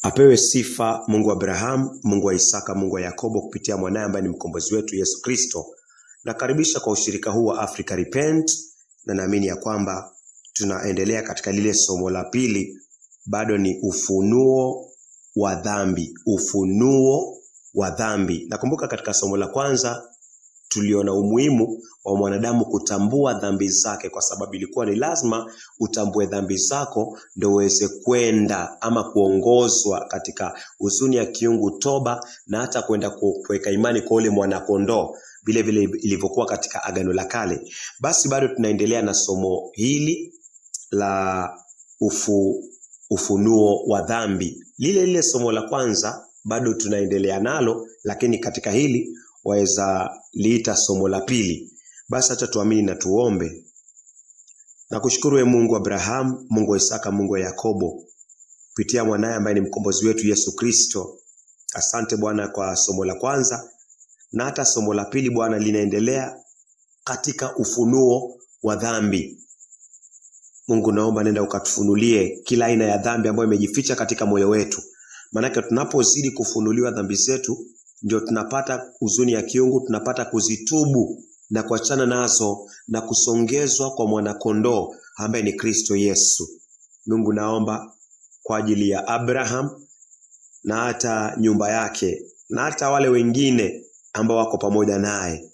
Apewe sifa Mungu wa Abraham, Mungu wa Isaka, Mungu wa Yakobo kupitia mwanae ambaye ni mkombozi wetu Yesu Kristo. Nakaribisha kwa ushirika huu wa Africa Repent, na naamini ya kwamba tunaendelea katika lile somo la pili, bado ni ufunuo wa dhambi, ufunuo wa dhambi. Nakumbuka katika somo la kwanza tuliona umuhimu wa mwanadamu kutambua dhambi zake, kwa sababu ilikuwa ni lazima utambue dhambi zako ndio uweze kwenda ama kuongozwa katika huzuni ya kiungu, toba, na hata kwenda kuweka imani kwa ule mwana kondoo, vile vile ilivyokuwa katika Agano la Kale. Basi bado tunaendelea na somo hili la ufunuo wa dhambi. Lile somo la kwanza bado tunaendelea nalo, lakini katika hili waweza liita somo la pili. Basi acha tuamini na tuombe. Nakushukuru Mungu wa Abraham, Mungu wa Isaka, Mungu wa Yakobo, kupitia mwanae ambaye ni mkombozi wetu Yesu Kristo. Asante Bwana kwa somo la kwanza, na hata somo la pili Bwana linaendelea katika ufunuo wa dhambi. Mungu, naomba nenda ukatufunulie kila aina ya dhambi ambayo imejificha katika moyo wetu. Maana tunapozidi kufunuliwa dhambi zetu, ndio tunapata huzuni ya kiungu, tunapata kuzitubu na kuachana nazo na kusongezwa kwa mwana kondoo ambaye ni Kristo Yesu. Mungu, naomba kwa ajili ya Abraham na hata nyumba yake na hata wale wengine ambao wako pamoja naye.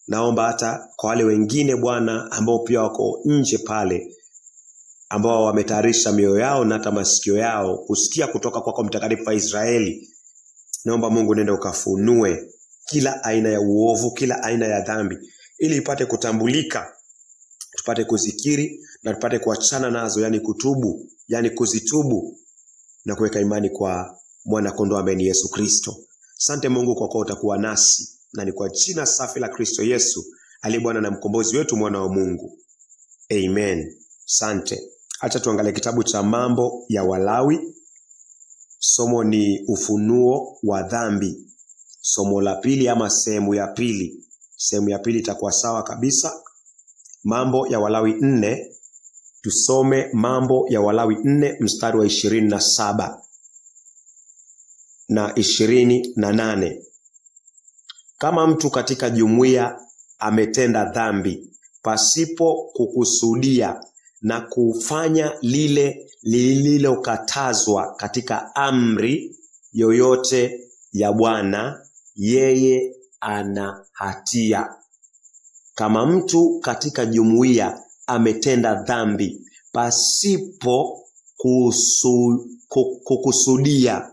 Naomba hata kwa wale wengine Bwana ambao pia wako nje pale, ambao wametayarisha mioyo yao na hata masikio yao kusikia kutoka kwako Mtakatifu wa Israeli. Naomba Mungu nenda ukafunue kila aina ya uovu, kila aina ya dhambi, ili ipate kutambulika, tupate kuzikiri na tupate kuachana nazo, yani kutubu, yani kuzitubu na kuweka imani kwa mwana kondoo ambaye ni Yesu Kristo. Asante Mungu kwa kuwa utakuwa nasi, na ni kwa jina safi la Kristo Yesu aliye Bwana na mkombozi wetu, mwana wa Mungu. Amen. Asante. Acha tuangalie kitabu cha Mambo ya Walawi. Somo ni ufunuo wa dhambi. Somo la pili ama sehemu ya pili. Sehemu ya pili itakuwa sawa kabisa. Mambo ya Walawi 4. Tusome Mambo ya Walawi 4 mstari wa 27 na 28. Kama mtu katika jumuiya ametenda dhambi pasipo kukusudia na kufanya lile lililokatazwa katika amri yoyote ya Bwana, yeye ana hatia. Kama mtu katika jumuiya ametenda dhambi pasipo kukusudia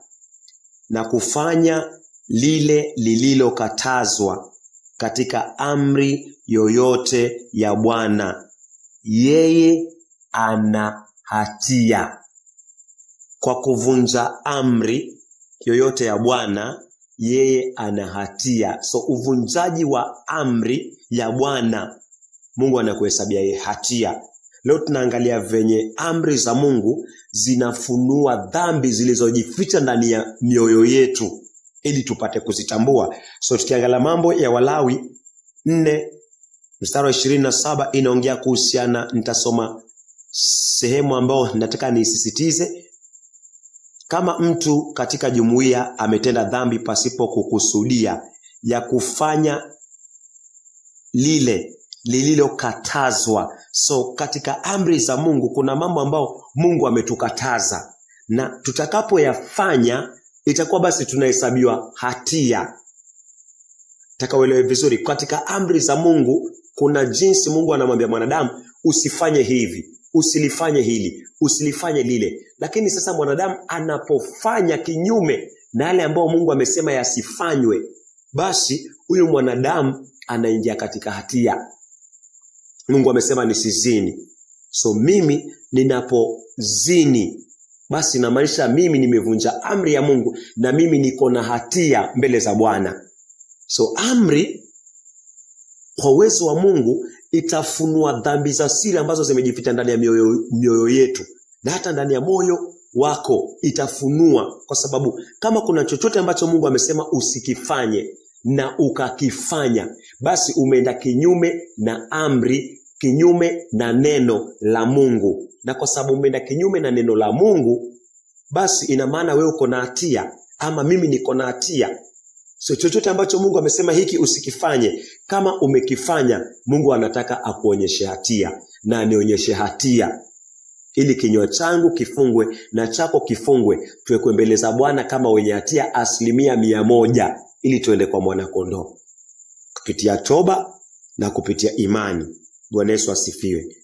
na kufanya lile lililokatazwa katika amri yoyote ya Bwana, yeye ana hatia. Kwa kuvunja amri yoyote ya Bwana, yeye ana hatia. So uvunjaji wa amri ya Bwana, Mungu anakuhesabia yeye hatia. Leo tunaangalia venye amri za Mungu zinafunua dhambi zilizojificha ndani ya mioyo yetu, ili tupate kuzitambua. So tukiangalia Mambo ya Walawi 4 mstari wa 27 inaongea kuhusiana, nitasoma sehemu ambayo nataka nisisitize. Kama mtu katika jumuiya ametenda dhambi pasipo kukusudia ya kufanya lile lililokatazwa. So katika amri za Mungu kuna mambo ambayo Mungu ametukataza, na tutakapoyafanya itakuwa basi tunahesabiwa hatia. Nataka uelewe vizuri, katika amri za Mungu kuna jinsi Mungu anamwambia mwanadamu usifanye hivi, usilifanye hili, usilifanye lile. Lakini sasa mwanadamu anapofanya kinyume na yale ambayo Mungu amesema yasifanywe, basi huyu mwanadamu anaingia katika hatia. Mungu amesema nisizini. So mimi ninapozini, basi inamaanisha mimi nimevunja amri ya Mungu, na mimi niko na hatia mbele za Bwana. So amri kwa uwezo wa Mungu itafunua dhambi za siri ambazo zimejificha ndani ya mioyo yetu, na hata ndani ya moyo wako itafunua. Kwa sababu kama kuna chochote ambacho Mungu amesema usikifanye na ukakifanya, basi umeenda kinyume na amri, kinyume na neno la Mungu. Na kwa sababu umeenda kinyume na neno la Mungu, basi ina maana wewe uko na hatia ama mimi niko na hatia. So chochote ambacho Mungu amesema hiki usikifanye, kama umekifanya, Mungu anataka akuonyeshe hatia na anionyeshe hatia, ili kinywa changu kifungwe na chako kifungwe, tuwekwe mbele za Bwana kama wenye hatia 100%, ili tuende kwa mwana kondoo kupitia toba na kupitia imani. Bwana Yesu asifiwe.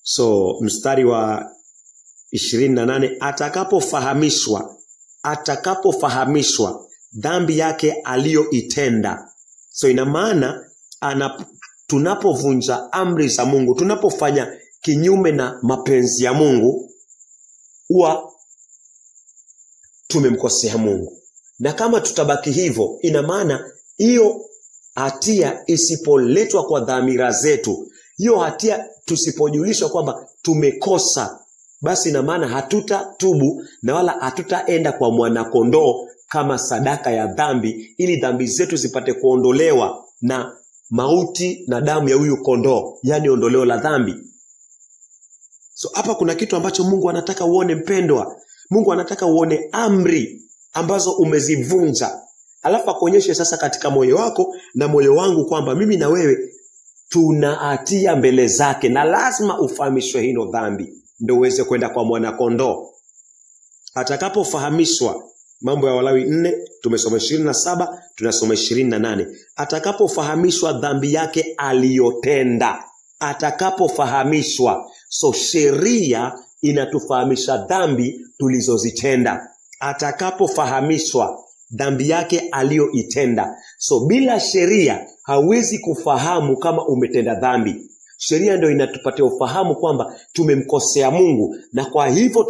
So mstari wa 28, atakapofahamishwa dhambi yake aliyoitenda. So ina maana tunapovunja amri za Mungu, tunapofanya kinyume na mapenzi ya Mungu, huwa tumemkosea Mungu. Na kama tutabaki hivyo, ina maana hiyo hatia isipoletwa kwa dhamira zetu, hiyo hatia tusipojulishwa kwamba tumekosa, basi ina maana hatutatubu na wala hatutaenda kwa mwana kondoo kama sadaka ya dhambi, ili dhambi zetu zipate kuondolewa na mauti na damu ya huyu kondoo, yani ondoleo la dhambi. So hapa kuna kitu ambacho Mungu anataka uone, mpendwa. Mungu anataka uone amri ambazo umezivunja, alafu akuonyeshe sasa katika moyo wako na moyo wangu kwamba mimi na wewe tuna hatia mbele zake, na lazima ufahamishwe hino dhambi ndio uweze kwenda kwa mwana kondoo. Atakapofahamishwa, Mambo ya Walawi 4 tumesoma 27, tunasoma 28. Atakapofahamishwa dhambi yake aliyotenda. Atakapofahamishwa. So sheria inatufahamisha dhambi tulizozitenda. Atakapofahamishwa dhambi yake aliyoitenda. So bila sheria hawezi kufahamu kama umetenda dhambi. Sheria ndio inatupatia ufahamu kwamba tumemkosea Mungu, na kwa hivyo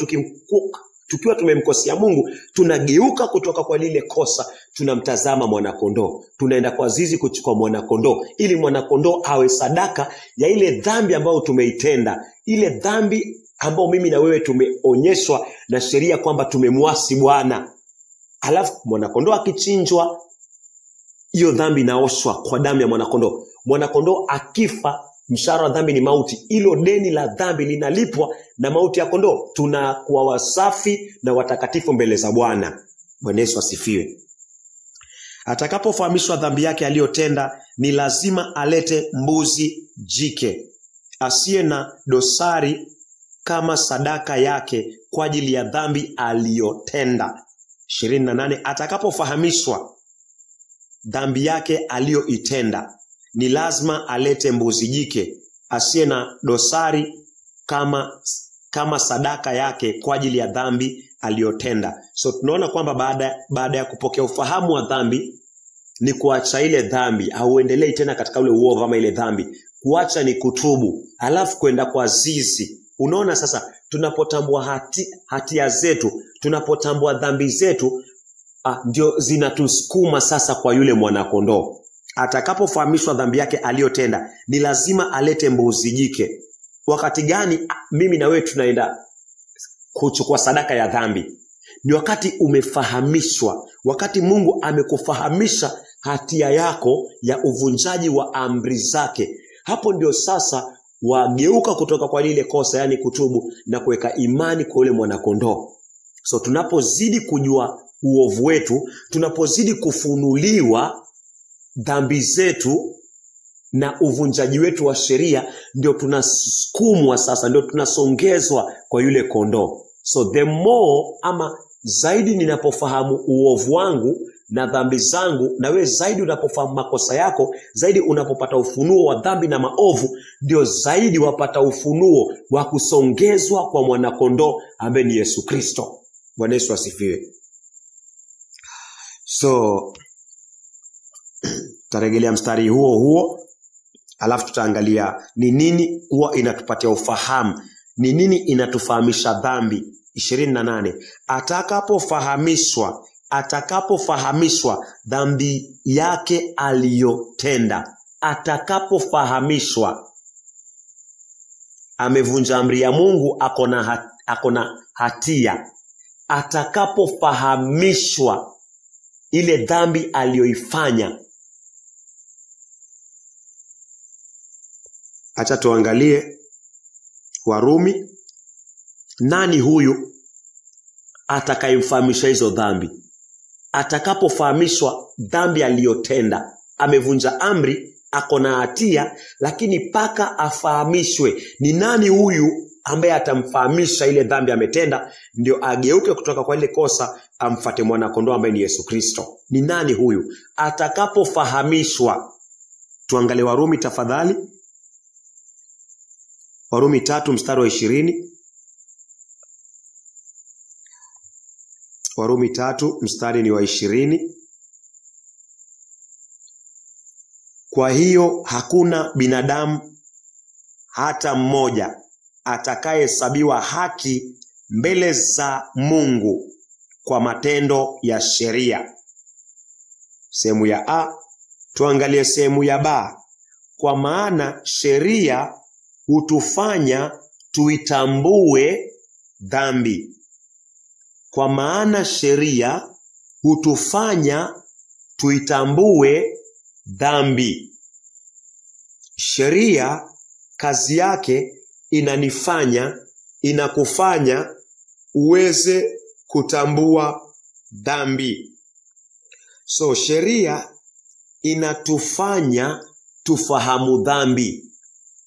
tukiwa tumemkosea Mungu, tunageuka kutoka kwa lile kosa, tunamtazama mwana kondoo. Tunaenda kwa zizi kuchukua mwana kondoo, ili mwana kondoo awe sadaka ya ile dhambi ambayo tumeitenda, ile dhambi ambayo mimi na wewe tumeonyeshwa na sheria kwamba tumemwasi Bwana. Alafu mwana kondoo akichinjwa, hiyo dhambi inaoshwa kwa damu ya mwana kondoo. Mwana kondoo akifa, mshahara wa dhambi ni mauti. Hilo deni la dhambi linalipwa na mauti ya kondoo. Tunakuwa wasafi na watakatifu mbele za Bwana. Bwana Yesu asifiwe. Atakapofahamishwa dhambi yake aliyotenda, ni lazima alete mbuzi jike asiye na dosari kama sadaka yake kwa ajili ya dhambi aliyotenda. 28. Atakapofahamishwa dhambi yake aliyoitenda, ni lazima alete mbuzi jike asiye na dosari kama sadaka yake kwa ajili ya dhambi aliyotenda. So tunaona kwamba baada ya kupokea ufahamu wa dhambi, ni kuacha ile dhambi, hauendelei tena katika ule uovu ama ile dhambi. Kuacha ni kutubu, alafu kwenda kwa zizi. Unaona sasa, tunapotambua hatia zetu, tunapotambua dhambi zetu, ndio zinatusukuma sasa kwa yule mwana kondoo. Atakapofahamishwa dhambi yake aliyotenda, ni lazima alete mbuzi jike. Wakati gani mimi na wewe tunaenda kuchukua sadaka ya dhambi? Ni wakati umefahamishwa, wakati Mungu amekufahamisha hatia yako ya uvunjaji wa amri zake. Hapo ndio sasa wageuka kutoka kwa lile kosa, yani kutubu, na kuweka imani kwa yule mwana kondoo. So tunapozidi kujua uovu wetu, tunapozidi kufunuliwa dhambi zetu na uvunjaji wetu wa sheria, ndio tunasukumwa sasa, ndio tunasongezwa kwa yule kondoo. So the more ama zaidi ninapofahamu uovu wangu na dhambi zangu, na wewe zaidi unapofahamu makosa yako, zaidi unapopata ufunuo wa dhambi na maovu, ndio zaidi wapata ufunuo wa kusongezwa kwa mwana kondoo ambaye ni Yesu Kristo. Bwana Yesu asifiwe. So tutarejelea mstari huo, alafu tutaangalia ni nini huwa inatupatia ufahamu, ni nini inatufahamisha dhambi. 28. Atakapofahamishwa dhambi yake aliyotenda. Atakapofahamishwa, amevunja amri ya Mungu, akona hatia. Atakapofahamishwa ile dhambi aliyoifanya. Acha tuangalie Warumi. Nani huyu atakayemfahamisha hizo dhambi. Atakapofahamishwa dhambi aliyotenda, amevunja amri, ako na hatia, lakini paka afahamishwe ni nani huyu ambaye atamfahamisha ile dhambi ametenda, ndio ageuke kutoka kwa ile kosa, amfuate mwana kondoo ambaye ni Yesu Kristo. Ni nani huyu? Atakapofahamishwa. Tuangalie Warumi tafadhali. Warumi 3 mstari wa 20. Warumi 3 mstari ni wa 20. Kwa hiyo hakuna binadamu hata mmoja atakayehesabiwa haki mbele za Mungu kwa matendo ya sheria. Sehemu ya A. Tuangalie sehemu ya B. Kwa maana sheria hutufanya tuitambue dhambi. Kwa maana sheria hutufanya tuitambue dhambi. Sheria kazi yake inakufanya uweze kutambua dhambi. So sheria inatufanya tufahamu dhambi.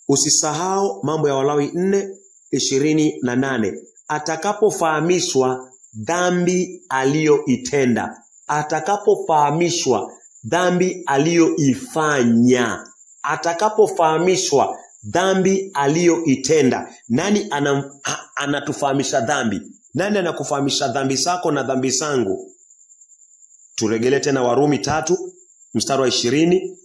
Usisahau Mambo ya Walawi 4:28. Atakapofahamishwa dhambi aliyoitenda, atakapofahamishwa dhambi aliyoifanya, atakapofahamishwa dhambi aliyoitenda. Nani anatufahamisha dhambi? Nani anakufahamisha dhambi zako na dhambi zangu? Turegelee tena Warumi 3 mstari wa 20.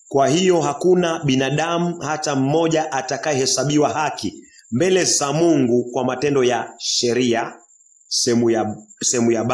Kwa hiyo hakuna binadamu hata mmoja atakayehesabiwa haki mbele za Mungu kwa matendo ya sheria. Sehemu ya B.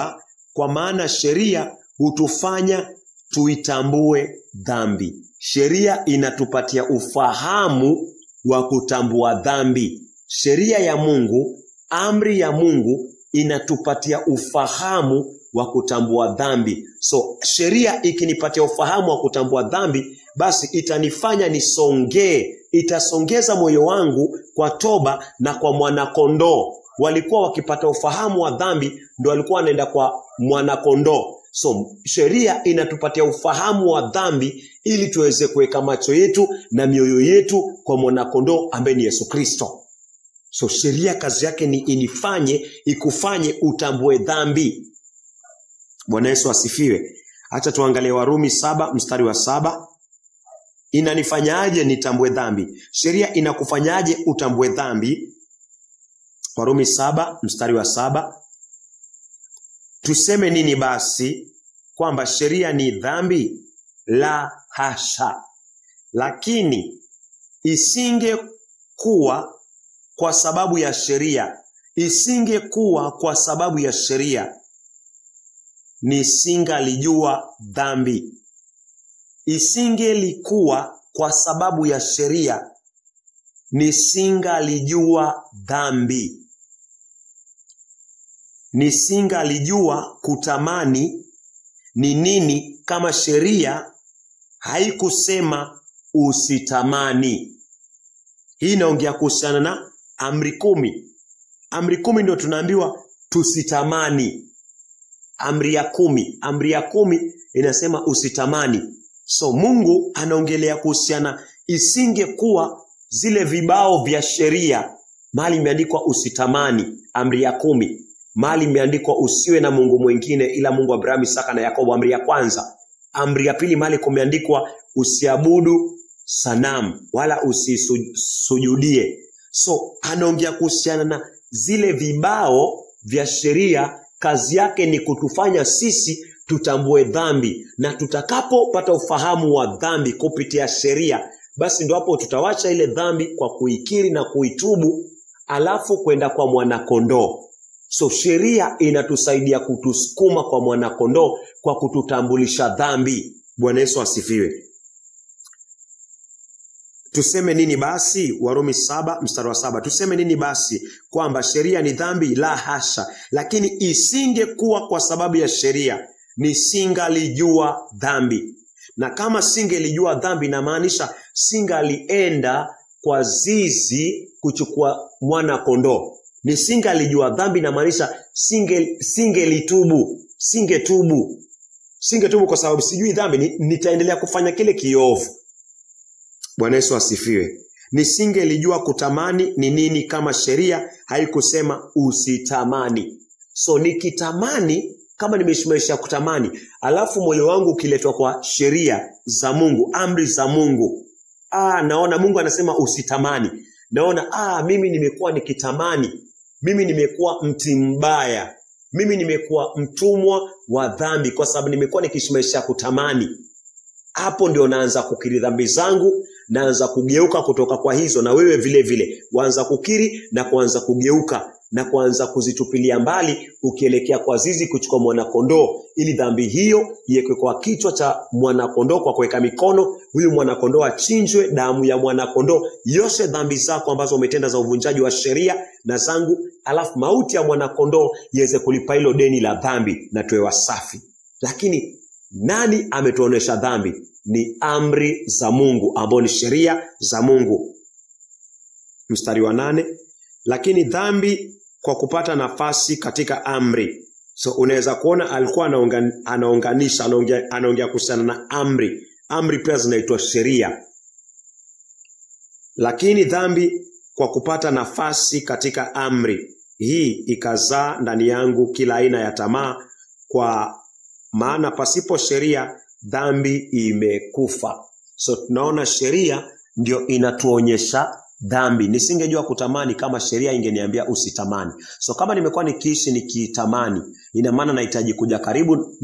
Kwa maana sheria hutufanya tuitambue dhambi. Sheria inatupatia ufahamu wa kutambua dhambi. Sheria ya Mungu, amri ya Mungu inatupatia ufahamu wa kutambua dhambi. So sheria ikinipatia ufahamu wa kutambua dhambi, basi itanifanya nisongee, itasongeza moyo wangu kwa toba na kwa mwana kondoo. Walikuwa wakipata ufahamu wa dhambi, ndio walikuwa wanaenda kwa mwana kondoo. So sheria inatupatia ufahamu wa dhambi ili tuweze kuweka macho yetu na mioyo yetu kwa mwana kondoo ambaye ni Yesu Kristo. So sheria kazi yake ni ikufanye utambue dhambi. Bwana Yesu asifiwe. Acha tuangalie Warumi 7 mstari wa 7. Inanifanyaje nitambue dhambi? Sheria inakufanyaje utambue dhambi? Warumi 7 mstari wa 7. Tuseme nini basi? Kwamba sheria ni dhambi? La hasha. Lakini isingekuwa kwa sababu ya sheria, nisingalijua dhambi. Isingelikuwa kwa sababu ya sheria, nisingalijua dhambi. Nisingalijua kutamani ni nini kama sheria haikusema usitamani. Hii inaongea kuhusiana na amri 10. Amri 10 ndio tunaambiwa tusitamani. Amri ya 10 inasema usitamani. So Mungu anaongelea kuhusiana, isingekuwa zile vibao vya sheria, mahali imeandikwa usitamani, amri ya 10. Mahali imeandikwa usiwe na Mungu mwingine ila Mungu wa Abrahamu, Isaka na Yakobo, amri ya kwanza. Amri ya pili mahali kumeandikwa usiabudu sanamu wala usisujudie. So anaongea kuhusiana na zile vibao vya sheria, kazi yake ni kutufanya sisi tutambue dhambi, na tutakapopata ufahamu wa dhambi kupitia sheria, basi ndio hapo tutawacha ile dhambi kwa kuikiri na kuitubu, alafu kwenda kwa mwana kondoo. So sheria inatusaidia kutusukuma kwa mwana kondoo kwa kututambulisha dhambi. Bwana Yesu asifiwe. Tuseme nini basi? Warumi 7 mstari wa 7. Tuseme nini basi? Kwamba sheria ni dhambi? La hasha. Lakini isingekuwa kwa sababu ya sheria, nisingalijua dhambi. Na kama singelijua dhambi, na maanisha singalienda kwa zizi kuchukua mwana kondoo. Nisingalijua dhambi na maanisha singetubu kwa sababu sijui dhambi, nitaendelea kufanya kile kiovu. Bwana Yesu asifiwe. Nisingelijua kutamani ni nini kama sheria haikusema usitamani. So nikitamani, kama nimeshimaisha kutamani, alafu moyo wangu ukiletwa kwa sheria za Mungu, amri za Mungu, naona Mungu anasema usitamani. Naona mimi nimekuwa nikitamani. Mimi nimekuwa mti mbaya. Mimi nimekuwa mtumwa wa dhambi kwa sababu nimekuwa nikishimaisha kutamani. Hapo ndio naanza kukiri dhambi zangu, naanza kugeuka kutoka kwa hizo, na wewe vile vile waanza kukiri na kuanza kugeuka na kuanza kuzitupilia mbali, ukielekea kwa zizi kuchukua mwana-kondoo, ili dhambi hiyo iwekwe kwa kichwa cha mwana-kondoo kwa kuweka mikono, huyu mwana-kondoo achinjwe, damu ya mwana-kondoo yoshe dhambi zako ambazo umetenda za uvunjaji wa sheria na zangu, alafu mauti ya mwana-kondoo iweze kulipa hilo deni la dhambi na tuwe wasafi. Lakini nani ametuonesha dhambi? Ni amri za Mungu, ambao ni sheria za Mungu. Mstari wa 8, lakini dhambi kwa kupata nafasi katika amri. So unaweza kuona alikuwa anaunganisha, anaongea kuhusiana na amri. Amri pia zinaitwa sheria. Lakini dhambi kwa kupata nafasi katika amri hii ikazaa ndani yangu kila aina ya tamaa, kwa maana pasipo sheria dhambi imekufa. So tunaona sheria ndio inatuonyesha dhambi. Nisingejua kutamani kama sheria ingeniambia usitamani. So kama nimekuwa nikiishi nikitamani, ina maana nahitaji kuja karibu,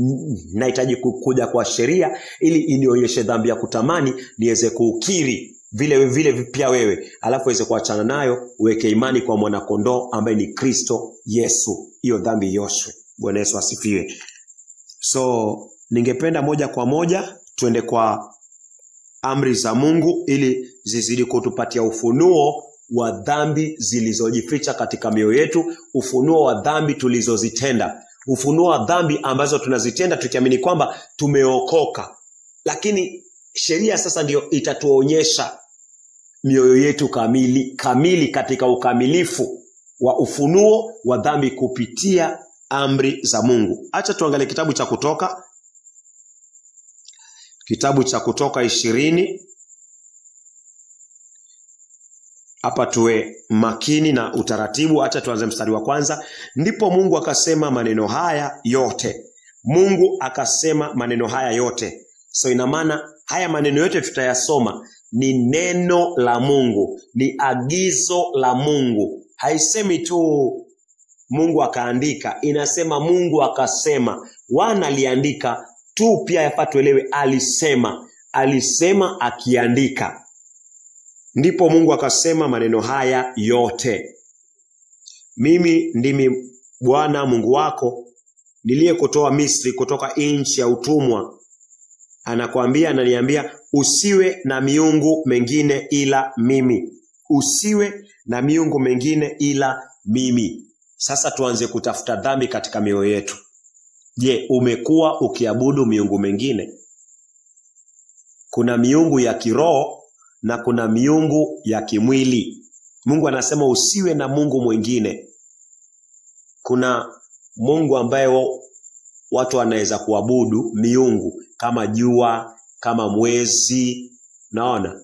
nahitaji kuja kwa sheria ili inionyeshe dhambi ya kutamani, niweze kukiri vile pia wewe, alafu uweze kuachana nayo, uweke imani kwa mwana-kondoo ambaye ni Kristo Yesu, hiyo dhambi yoshwe. Bwana Yesu asifiwe. So ningependa moja kwa moja tuende kwa amri za Mungu ili zizidi kutupatia ufunuo wa dhambi zilizojificha katika mioyo yetu, ufunuo wa dhambi tulizozitenda, ufunuo wa dhambi ambazo tunazitenda tukiamini kwamba tumeokoka. Lakini sheria sasa ndio itatuonyesha mioyo yetu kamili katika ukamilifu wa ufunuo wa dhambi kupitia amri za Mungu. Acha tuangalie kitabu cha Kutoka. Kitabu cha Kutoka 20. Hapa tuwe makini na utaratibu. Acha tuanze mstari wa 1. Ndipo Mungu akasema maneno haya yote. Mungu akasema maneno haya yote. So ina maana haya maneno yote tutayasoma ni neno la Mungu, ni agizo la Mungu. Haisemi tu Mungu akaandika, inasema Mungu akasema. Wana aliandika tu, pia yafaa tuelewe alisema akiandika. Ndipo Mungu akasema maneno haya yote. Mimi ndimi Bwana Mungu wako niliyekutoa Misri, kutoka nchi ya utumwa. Ananiambia usiwe na miungu mengine ila mimi. Usiwe na miungu mengine ila mimi. Sasa tuanze kutafuta dhambi katika mioyo yetu. Je, umekuwa ukiabudu miungu mengine? Kuna miungu ya kiroho na kuna miungu ya kimwili. Mungu anasema usiwe na mungu mwingine. Kuna Mungu ambaye watu wanaweza kuabudu, miungu kama jua, kama mwezi, naona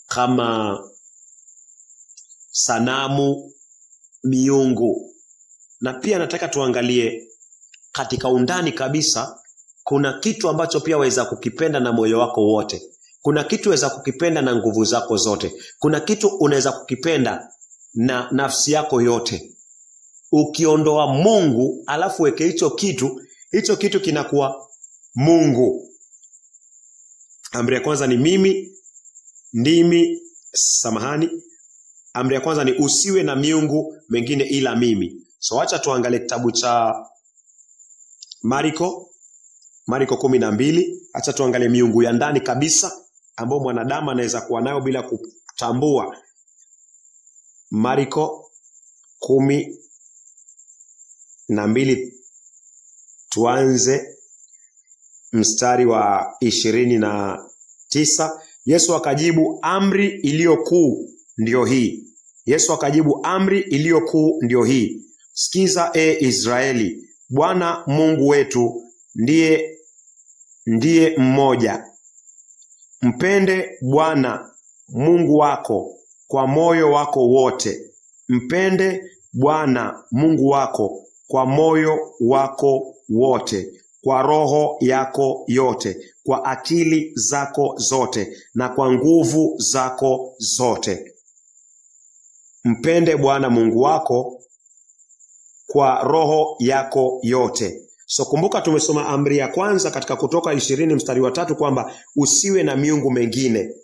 kama sanamu, miungu. Na pia nataka tuangalie katika undani kabisa, kuna kitu ambacho pia waweza kukipenda na moyo wako wote. Kuna kitu waweza kukipenda na nguvu zako zote. Kuna kitu unaweza kukipenda na nafsi yako yote. Ukiondoa Mungu alafu weke hicho kitu kinakuwa Mungu. Amri ya kwanza ni amri ya kwanza ni usiwe na miungu mengine ila mimi. So acha tuangalie kitabu cha Marko 12. Acha tuangalie miungu ya ndani kabisa ambao mwanadamu anaweza kuwa nayo bila kutambua. Marko 12, tuanze mstari wa 29. Yesu akajibu, amri iliyo kuu ndio hii. Yesu akajibu, amri iliyo kuu ndio hii. Sikiza Israeli, Bwana Mungu wetu ndiye mmoja. Mpende Bwana Mungu wako kwa moyo wako wote. Mpende Bwana Mungu wako kwa moyo wako wote, kwa roho yako yote, kwa akili zako zote, na kwa nguvu zako zote. Mpende Bwana Mungu wako kwa roho yako yote. So kumbuka tumesoma amri ya kwanza katika Kutoka 20 mstari wa 3 kwamba usiwe na miungu mengine.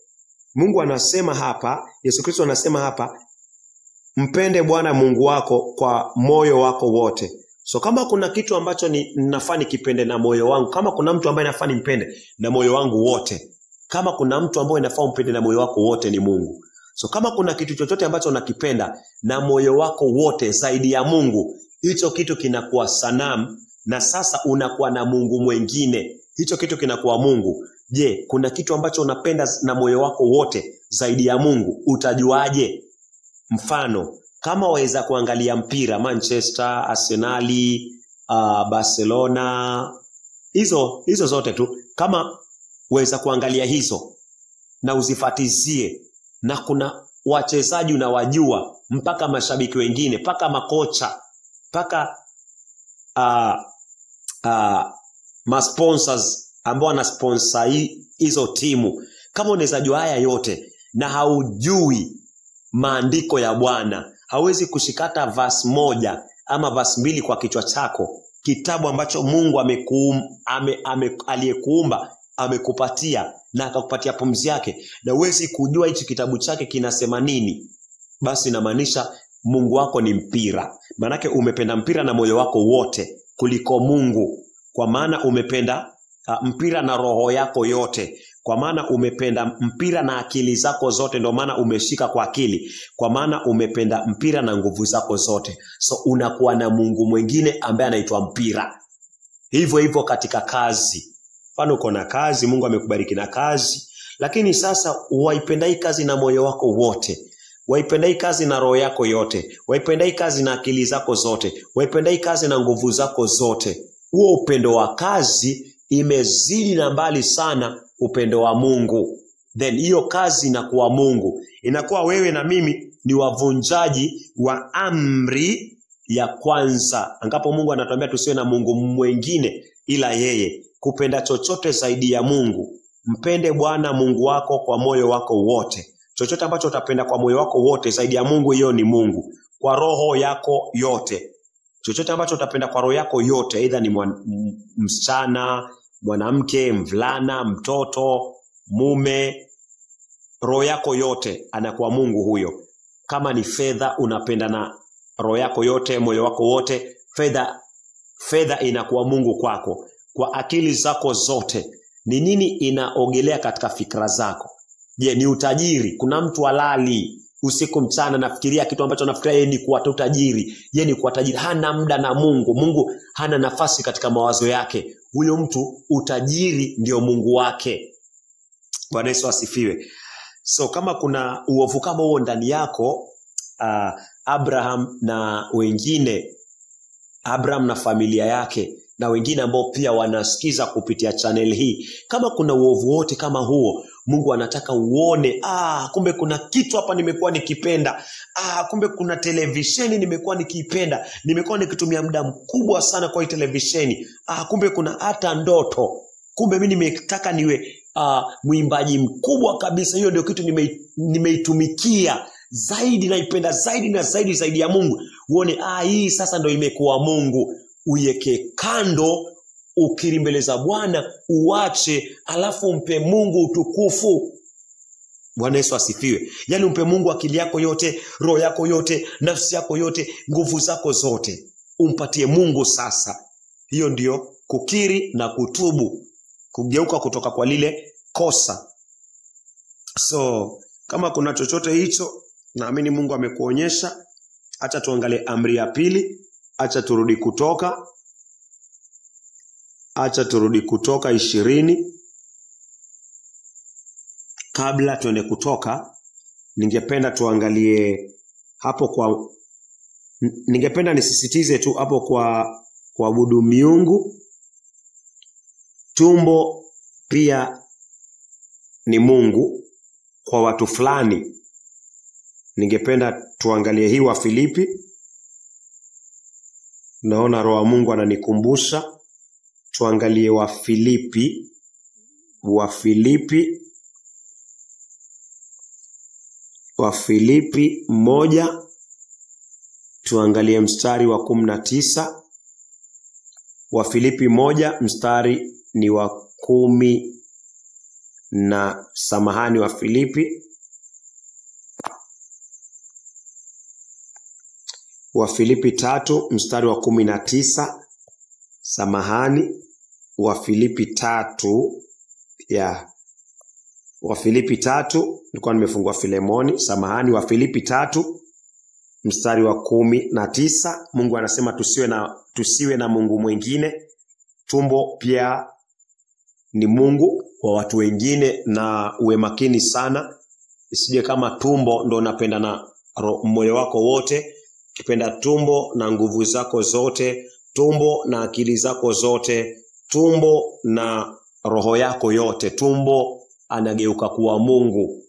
Mungu anasema hapa, Yesu Kristo anasema hapa, mpende Bwana Mungu wako kwa moyo wako wote. So kama kuna kitu ambacho nafaa nikipende na moyo wangu, kama kuna mtu ambaye nafaa nimpende na moyo wangu wote, kama kuna mtu ambaye nafaa umpende na moyo wako wote, ni Mungu. So kama kuna kitu chochote ambacho unakipenda na moyo wako wote zaidi ya Mungu, hicho kitu kinakuwa sanamu, na sasa unakuwa na mungu mwingine. Hicho kitu kinakuwa Mungu. Je, kuna kitu ambacho unapenda na moyo wako wote zaidi ya Mungu? Utajuaje? Mfano, kama waweza kuangalia mpira, Manchester, Arsenali, Barcelona, hizo zote tu, kama waweza kuangalia hizo na uzifatizie, na kuna wachezaji unawajua, mpaka mashabiki wengine, mpaka makocha, mpaka masponsors ambao wanasponsor hizo timu, kama unaweza jua haya yote na haujui maandiko ya Bwana, hauwezi kushikata verse moja ama verse 2 kwa kichwa chako, kitabu ambacho Mungu aliyekuumba amekupatia na akakupatia pumzi yake, na uwezi kujua hichi kitabu chake kinasema nini, basi inamaanisha Mungu wako ni mpira. Manake umependa mpira na moyo wako wote kuliko Mungu, kwa maana umependa mpira na roho yako yote, kwa maana umependa mpira na akili zako zote, ndio maana umeshika kwa akili, kwa maana umependa mpira na nguvu zako zote. So unakuwa na mungu mwingine ambaye anaitwa mpira. Hivyo katika kazi. Mfano uko na kazi, Mungu amekubariki na kazi, lakini sasa waipenda hii kazi na moyo wako wote, waipenda hii kazi na roho yako yote, waipenda hii kazi na akili zako zote, waipenda hii kazi na nguvu zako zote. Huo upendo wa kazi imezidi na mbali sana upendo wa Mungu. Then hiyo kazi inakuwa Mungu. Inakuwa wewe na mimi ni wavunjaji wa amri ya kwanza, ambapo Mungu anatuambia tusiwe na mungu mwingine ila yeye, kupenda chochote zaidi ya Mungu. Mpende Bwana Mungu wako kwa moyo wako wote. Chochote ambacho utapenda kwa moyo wako wote zaidi ya Mungu, hiyo ni Mungu. Kwa roho yako yote. Chochote ambacho utapenda kwa roho yako yote, aidha ni msichana, mwanamke, mvulana, mtoto, mume, roho yako yote anakuwa Mungu huyo. Kama ni fedha unapenda na roho yako yote, moyo wako wote, fedha inakuwa Mungu kwako. Kwa akili zako zote, ni nini inaogelea katika fikra zako? Je, ni utajiri? Kuna mtu halali usiku mchana nafikiria kitu ambacho nafikiria yeye ni kuwa tajiri. Yeye ni kuwa tajiri, hana muda na Mungu. Mungu hana nafasi katika mawazo yake. Huyo mtu utajiri ndio Mungu wake. Bwana Yesu asifiwe. So kama kuna uovu kama huo ndani yako, Abraham na wengine, Abraham na familia yake na wengine ambao pia wanasikiza kupitia channel hii, kama kuna uovu wote kama huo, Mungu anataka uone, kumbe kuna kitu hapa nimekuwa nikipenda, kumbe kuna televisheni nimekuwa nikipenda, nimekuwa nikitumia muda mkubwa sana kwa hii televisheni, kumbe kuna hata ndoto, kumbe mimi nimetaka niwe mwimbaji mkubwa kabisa, hiyo ndio kitu nimeitumikia zaidi, naipenda zaidi na zaidi ya Mungu. Uone hii sasa ndio imekuwa Mungu. Uiweke kando, ukiri mbele za Bwana, uache, alafu umpe Mungu utukufu. Bwana Yesu asifiwe. Yaani umpe Mungu akili yako yote, roho yako yote, nafsi yako yote, nguvu zako zote. Umpatie Mungu sasa. Hiyo ndio kukiri na kutubu, kugeuka kutoka kwa lile kosa. So kama kuna chochote hicho, naamini Mungu amekuonyesha. Acha tuangalie amri ya pili. Acha turudi Kutoka 20. Kabla tuende Kutoka, ningependa tuangalie hapo kwa Ningependa nisisitize tu hapo kwa kuabudu miungu. Tumbo pia ni Mungu kwa watu fulani. Ningependa tuangalie hii Wafilipi. Naona Roho wa Mungu ananikumbusha. Tuangalie Wafilipi 1, tuangalie mstari wa 19. Wafilipi 1 mstari ni wa 10 na samahani Wafilipi 3 mstari wa 19. Samahani, Wafilipi 3 Wafilipi 3, nilikuwa nimefungua Filemoni. Samahani, Wafilipi 3 mstari wa 19. Mungu anasema tusiwe na mungu mwingine. Tumbo pia ni Mungu kwa watu wengine, na uwe makini sana isije kama tumbo ndo unapenda na moyo wako wote. Kipenda tumbo na nguvu zako zote, tumbo na akili zako zote, tumbo na roho yako yote, tumbo anageuka kuwa Mungu.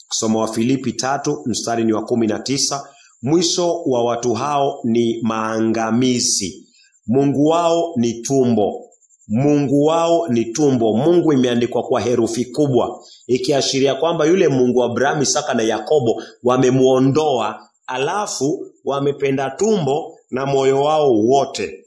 Kusoma Wafilipi 3 mstari ni wa 19. Mwisho wa watu hao ni maangamizi. Mungu wao ni tumbo. Mungu wao ni tumbo. Mungu imeandikwa kwa herufi kubwa, ikiashiria kwamba yule Mungu wa Abrahamu, Isaka na Yakobo wamemuondoa, alafu wamependa tumbo na moyo wao wote.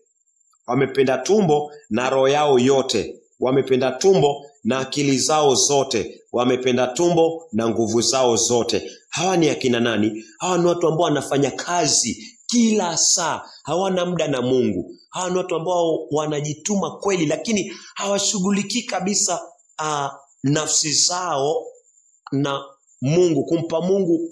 Wamependa tumbo na roho yao yote. Wamependa tumbo na akili zao zote. Wamependa tumbo na nguvu zao zote. Hawa ni akina nani? Hawa ni watu ambao wanafanya kazi kila saa, hawana muda na Mungu. Hawa ni watu ambao wanajituma kweli, lakini hawashughuliki kabisa nafsi zao na Mungu, kumpa Mungu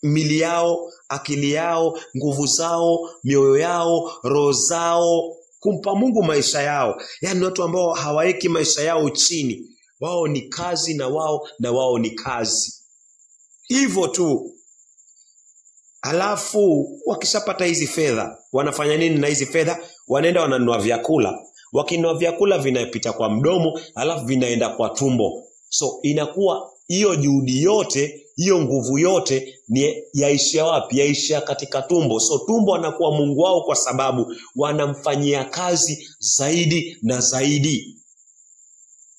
mili yao, akili yao, nguvu zao, mioyo yao, roho zao, kumpa Mungu maisha yao. Yaani watu ambao hawaeki maisha yao chini. Wao ni kazi na wao ni kazi. Hivyo tu. Alafu wakishapata hizi fedha, wanafanya nini na hizi fedha? Wanaenda wananunua vyakula. Wakinunua vyakula vinapita kwa mdomo, alafu vinaenda kwa tumbo. So inakuwa hiyo juhudi yote, hiyo nguvu yote ni yaishia wapi? Yaishia katika tumbo. So tumbo anakuwa Mungu wao kwa sababu wanamfanyia kazi zaidi na zaidi.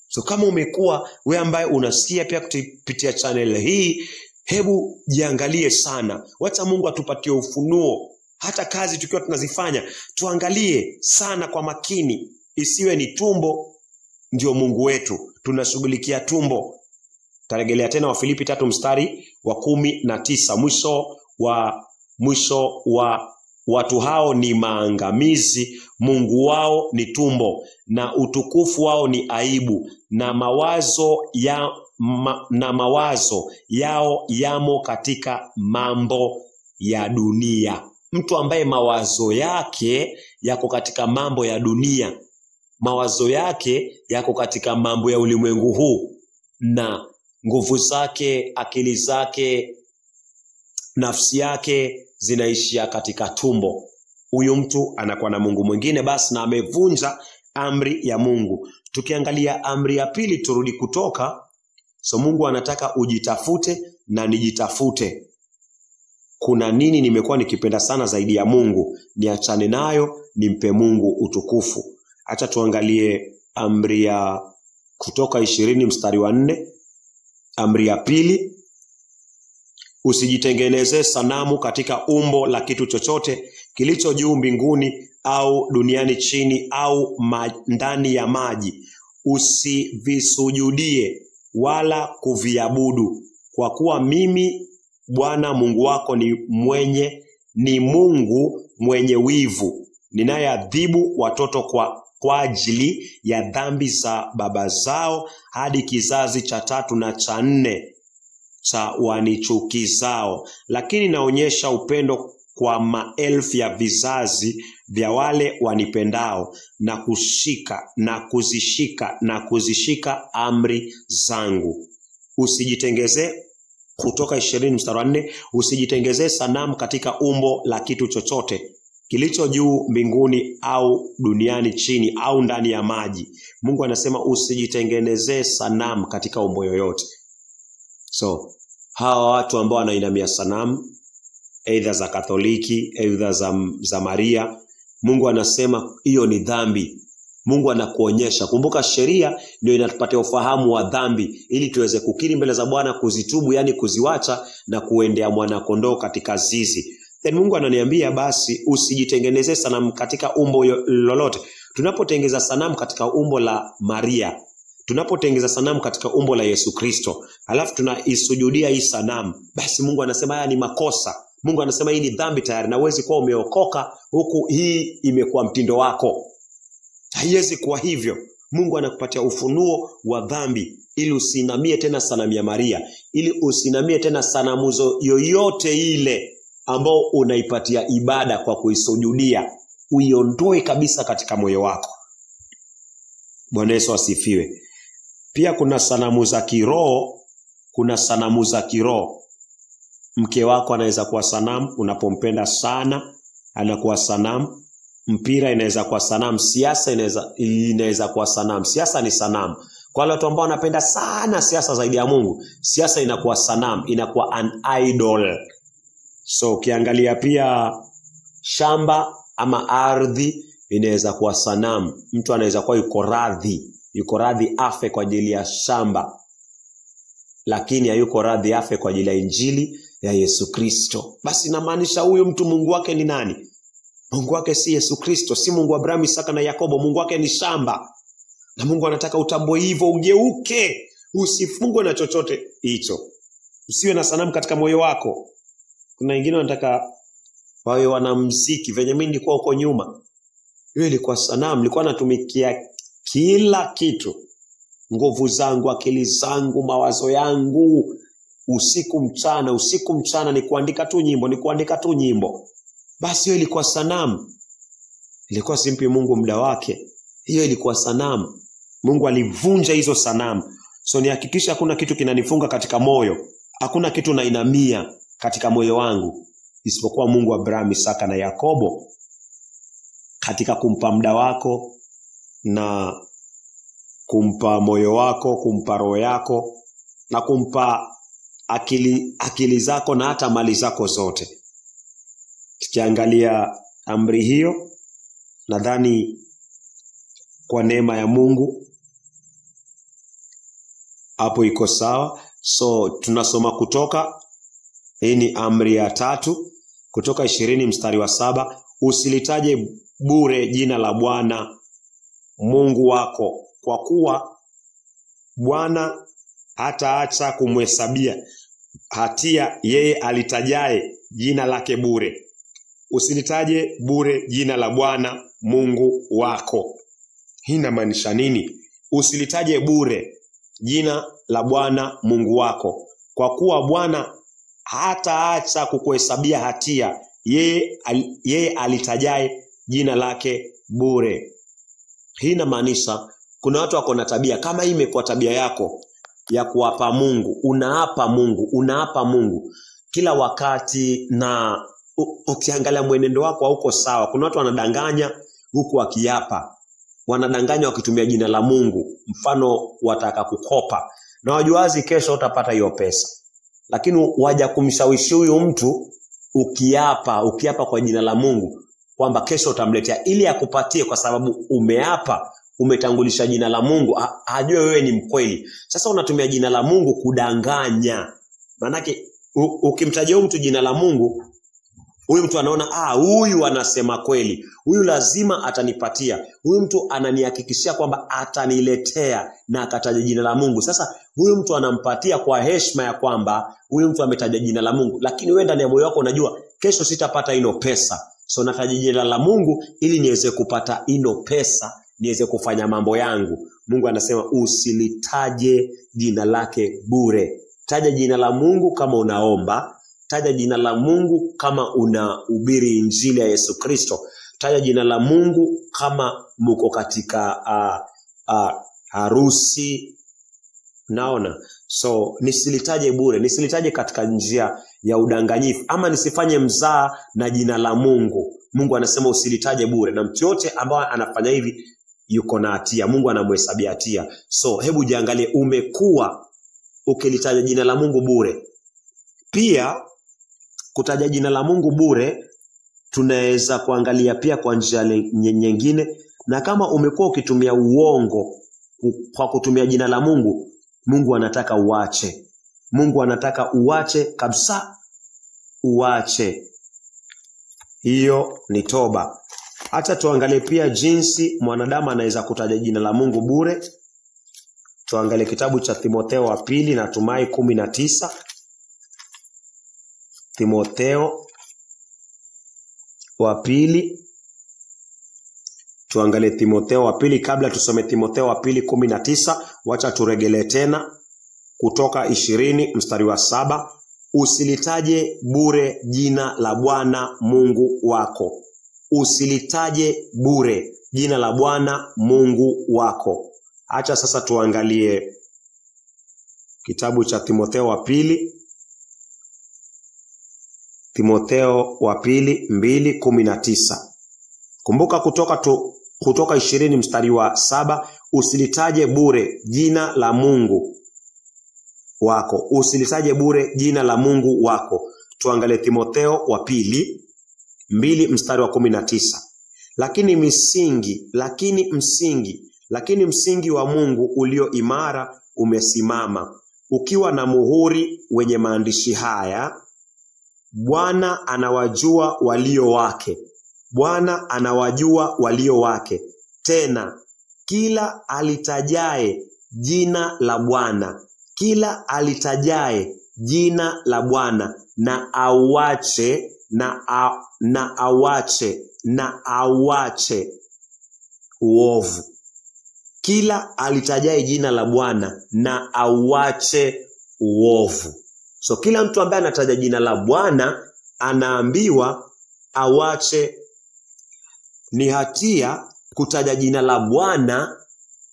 So kama umekuwa wewe ambaye unasikia pia kupitia channel hii, hebu jiangalie sana. Wacha Mungu atupatie ufunuo. Hata kazi tukiwa tunazifanya, tuangalie sana kwa makini. Isiwe ni tumbo ndio Mungu wetu, tunashughulikia tumbo. Tarejelea tena Wafilipi 3 mstari wa 19. Mwisho wa watu hao ni maangamizi. Mungu wao ni tumbo, na utukufu wao ni aibu, na mawazo yao yamo katika mambo ya dunia. Mtu ambaye mawazo yake yako katika mambo ya dunia, mawazo yake yako katika mambo ya ulimwengu huu, na nguvu zake, akili zake, nafsi yake zinaishia katika tumbo. Huyu mtu anakuwa na Mungu mwingine basi, na amevunja amri ya Mungu. Tukiangalia amri ya pili, turudi Kutoka. So Mungu anataka ujitafute na nijitafute. Kuna nini nimekuwa nikipenda sana zaidi ya Mungu? Niachane nayo, nimpe Mungu utukufu. Acha tuangalie amri ya Kutoka 20 mstari wa 4. Amri ya pili, usijitengenezee sanamu katika umbo la kitu chochote kilicho juu mbinguni au duniani chini au ndani ya maji. Usivisujudie wala kuviabudu, kwa kuwa mimi Bwana Mungu wako ni Mungu mwenye wivu, ninayeadhibu watoto kwa ajili ya dhambi za baba zao hadi kizazi cha 3 na cha 4 cha wanichukizao, lakini naonyesha upendo kwa maelfu ya vizazi vya wale wanipendao na kuzishika amri zangu. Kutoka 20 mstari wa 4, usijitengezee sanamu katika umbo la kitu chochote kilicho juu mbinguni au duniani chini au ndani ya maji. Mungu anasema usijitengenezee sanamu katika umbo yoyote. So hawa watu ambao wanainamia sanamu, either za Katoliki, either za Maria, Mungu anasema hiyo ni dhambi. Mungu anakuonyesha. Kumbuka sheria ndio inatupatia ufahamu wa dhambi ili tuweze kukiri mbele za Bwana, kuzitubu, yani kuziwacha na kuendea mwana kondoo katika zizi. Then Mungu ananiambia basi usijitengenezee sanamu katika umbo lolote. Tunapotengeza sanamu katika umbo la Maria, tunapotengeza sanamu katika umbo la Yesu Kristo, alafu tunaisujudia hii sanamu, basi Mungu anasema haya ni makosa. Mungu anasema hii ni dhambi tayari, na huwezi kuwa umeokoka huku hii imekuwa mtindo wako. Haiwezi kuwa hivyo. Mungu anakupatia ufunuo wa dhambi ili usinamie tena sanamu ya Maria, ili usinamie tena sanamu yoyote ile ambao unaipatia ibada kwa kuisujudia. Uiondoe kabisa katika moyo wako. Bwana Yesu asifiwe. Pia kuna sanamu za kiroho, kuna sanamu za kiroho. Mke wako anaweza kuwa sanamu, unapompenda sana anakuwa sanamu. Mpira inaweza kuwa sanamu, siasa inaweza kuwa sanamu. Siasa ni sanamu. Kwa wale watu ambao wanapenda sana siasa zaidi ya Mungu, siasa inakuwa sanamu, inakuwa an idol. So ukiangalia pia shamba ama ardhi inaweza kuwa sanamu. Mtu anaweza kuwa yuko radhi afe kwa ajili ya shamba, lakini hayuko radhi afe kwa ajili ya injili ya Yesu Kristo. Basi inamaanisha huyu mtu Mungu wake ni nani? Mungu wake si Yesu Kristo, si Mungu wa Abrahamu, Isaka na Yakobo. Mungu wake ni shamba. Na Mungu anataka utambue hivyo, ugeuke, usifungwe na chochote hicho. Usiwe na sanamu katika moyo wako. Kuna wengine wanataka wawe wanamuziki, venye mimi nilikuwa huko nyuma. Hiyo ilikuwa sanamu, nilikuwa natumikia kila kitu. Nguvu zangu, akili zangu, mawazo yangu, usiku mchana ni kuandika tu nyimbo, Basi hiyo ilikuwa sanamu. Ilikuwa simpi Mungu muda wake. Hiyo ilikuwa sanamu. Mungu alivunja hizo sanamu. So nihakikisha hakuna kitu kinanifunga katika moyo. Hakuna kitu nainamia katika moyo wangu isipokuwa Mungu wa Abrahamu, Isaka na Yakobo. Katika kumpa muda wako na kumpa moyo wako, kumpa roho yako na kumpa akili zako na hata mali zako zote. Tukiangalia amri hiyo, nadhani kwa neema ya Mungu hapo iko sawa. So tunasoma Kutoka, hii ni amri ya 3, Kutoka 20 mstari wa 7, usilitaje bure jina la Bwana Mungu wako, kwa kuwa Bwana hataacha kumhesabia hatia yeye alitajaye jina lake bure. Usilitaje bure jina la Bwana Mungu wako. Hii inamaanisha nini? Usilitaje bure jina la Bwana Mungu wako, kwa kuwa Bwana hataacha kukuhesabia hatia yeye alitajaye jina lake bure. Hii inamaanisha kuna watu wako na tabia kama hii. Imekuwa tabia yako ya kuapa Mungu, unaapa Mungu kila wakati, na ukiangalia mwenendo wako hauko sawa. Kuna watu wanadanganya huku wakiapa, wanadanganya wakitumia jina la Mungu. Mfano, wataka kukopa na wajuazi kesho utapata hiyo pesa, lakini waja kumshawishi huyu mtu ukiapa kwa jina la Mungu kwamba kesho utamletea ili akupatie, kwa sababu umeapa, umetangulisha jina la Mungu, ajue wewe ni mkweli. Sasa unatumia jina la Mungu kudanganya. Manake ukimtajia mtu jina la Mungu, huyu mtu anaona huyu anasema kweli, huyu lazima atanipatia, huyu mtu ananihakikishia kwamba ataniletea, na akataja jina la Mungu. Sasa huyu mtu anampatia kwa heshima ya kwamba huyu mtu ametaja jina la Mungu, lakini wewe ndani ya moyo wako unajua kesho sitapata ino pesa. So nataja jina la Mungu ili niweze kupata ino pesa, niweze kufanya mambo yangu. Mungu anasema usilitaje jina lake bure. Taja jina la Mungu kama unaomba. Taja jina la Mungu kama unahubiri injili ya Yesu Kristo. Taja jina la Mungu kama mko katika harusi Naona. So nisilitaje bure, nisilitaje katika njia ya udanganyifu, ama nisifanye mzaa na jina la Mungu. Mungu anasema usilitaje bure, na mtu yote ambaye anafanya hivi yuko na hatia, Mungu anamhesabia hatia. So hebu jiangalie, umekuwa ukilitaja jina la Mungu bure. Pia kutaja jina la Mungu bure tunaweza kuangalia pia kwa njia nyingine, na kama umekuwa ukitumia uongo kwa kutumia jina la Mungu, Mungu anataka uache. Mungu anataka uache kabisa, uache. Hiyo ni toba. Acha tuangalie pia jinsi mwanadamu anaweza kutaja jina la Mungu bure. Tuangalie kitabu cha Timotheo wa pili, natumai 19. Timotheo wa pili. Tuangalie Timotheo wa pili. Kabla tusome Timotheo wa pili 19, wacha turegelee tena Kutoka 20 mstari wa 7. Usilitaje bure jina la Bwana Mungu wako. Usilitaje bure jina la Bwana Mungu wako. Acha sasa tuangalie kitabu cha Timotheo wa pili. Timotheo wa pili 2:19. Kumbuka Kutoka 20 mstari wa 7, usilitaje bure jina la Mungu wako. Usilitaje bure jina la Mungu wako. Tuangalie Timotheo wa pili 2 mstari wa 19. Lakini msingi wa Mungu ulio imara umesimama, ukiwa na muhuri wenye maandishi haya: Bwana anawajua walio wake. Bwana anawajua walio wake. Tena kila alitajaye jina la Bwana, kila alitajaye jina la Bwana na awache uovu. Kila alitajaye jina la Bwana na awache uovu. So kila mtu ambaye anataja jina la Bwana anaambiwa awache. Ni hatia kutaja jina la Bwana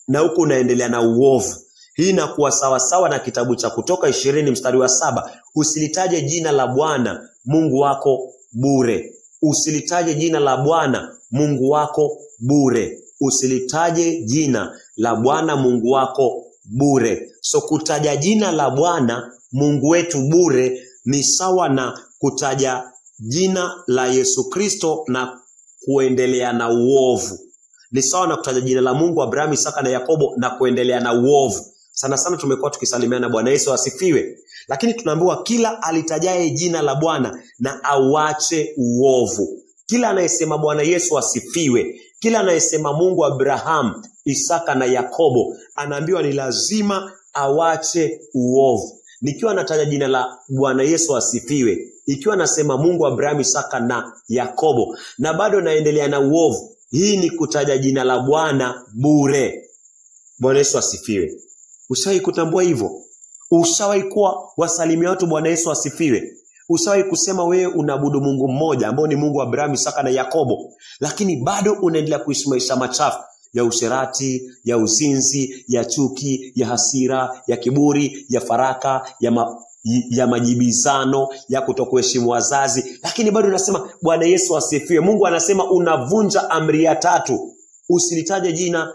na huko unaendelea na uovu. Hii inakuwa sawa sawa na kitabu cha Kutoka 20 mstari wa 7. Usilitaje jina la Bwana Mungu wako bure. Usilitaje jina la Bwana Mungu wako bure. Usilitaje jina la Bwana Mungu wako bure. So kutaja jina la Bwana Mungu wetu bure ni sawa na kutaja jina la Yesu Kristo na kuendelea na uovu. Ni sawa na kutaja jina la Mungu Abrahamu, Isaka na Yakobo na kuendelea na uovu. Sana sana tumekuwa tukisalimiana, Bwana Yesu asifiwe. Lakini tunaambiwa kila alitajaye jina la Bwana na awache uovu. Kila anayesema Bwana Yesu asifiwe, kila anayesema Mungu Abrahamu, Isaka na Yakobo, anaambiwa ni lazima awache uovu. Nikiwa nataja jina la Bwana Yesu asifiwe, ikiwa nasema Mungu Abrahamu, Isaka na Yakobo, na bado naendelea na uovu, hii ni kutaja jina la Bwana bure. Bwana Yesu asifiwe. Ushawahi kutambua hivyo? Ushawahi kuwa wasalimia watu Bwana Yesu asifiwe? Ushawahi kusema wewe unaabudu Mungu mmoja ambao ni Mungu Abrahamu, Isaka na Yakobo, lakini bado unaendelea kuishi maisha machafu ya usherati, ya uzinzi, ya chuki, ya hasira, ya kiburi, ya faraka, ya majibizano, ya kutokuheshimu wazazi, lakini bado unasema Bwana Yesu asifiwe? Mungu anasema unavunja amri ya 3. Usilitaje jina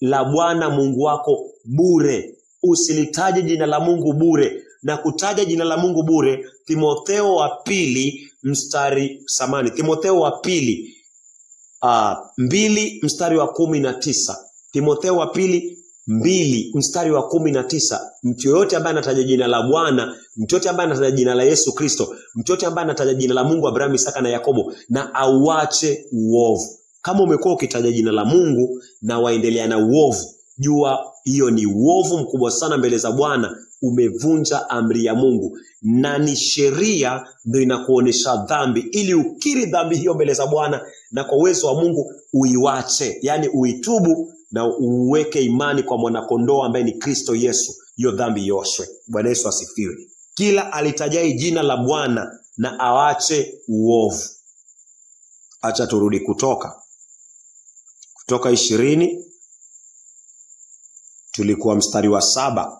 la Bwana Mungu wako bure. Usilitaje jina la Mungu bure. Na kutaja jina la Mungu bure, Timotheo wa pili 2 mstari wa 19. Timotheo wa pili 2 mstari wa 19. Mtu yote ambaye anataja jina la Bwana, mtu yote ambaye anataja jina la Yesu Kristo, mtu yote ambaye anataja jina la Mungu Abrahamu, Isaka na Yakobo, na awache uovu. Kama umekuwa ukitaja jina la Mungu na waendelea na uovu, jua hiyo ni uovu mkubwa sana mbele za Bwana. Umevunja amri ya Mungu, na ni sheria ndio inakuonesha dhambi, ili ukiri dhambi hiyo mbele za Bwana na kwa uwezo wa Mungu uiwache, yani uitubu na uweke imani kwa mwanakondoo ambaye ni Kristo Yesu, hiyo dhambi yoshwe. Bwana Yesu asifiwe. Kila alitajai jina la Bwana na awache uovu. Acha turudi Kutoka 20, tulikuwa mstari wa 7.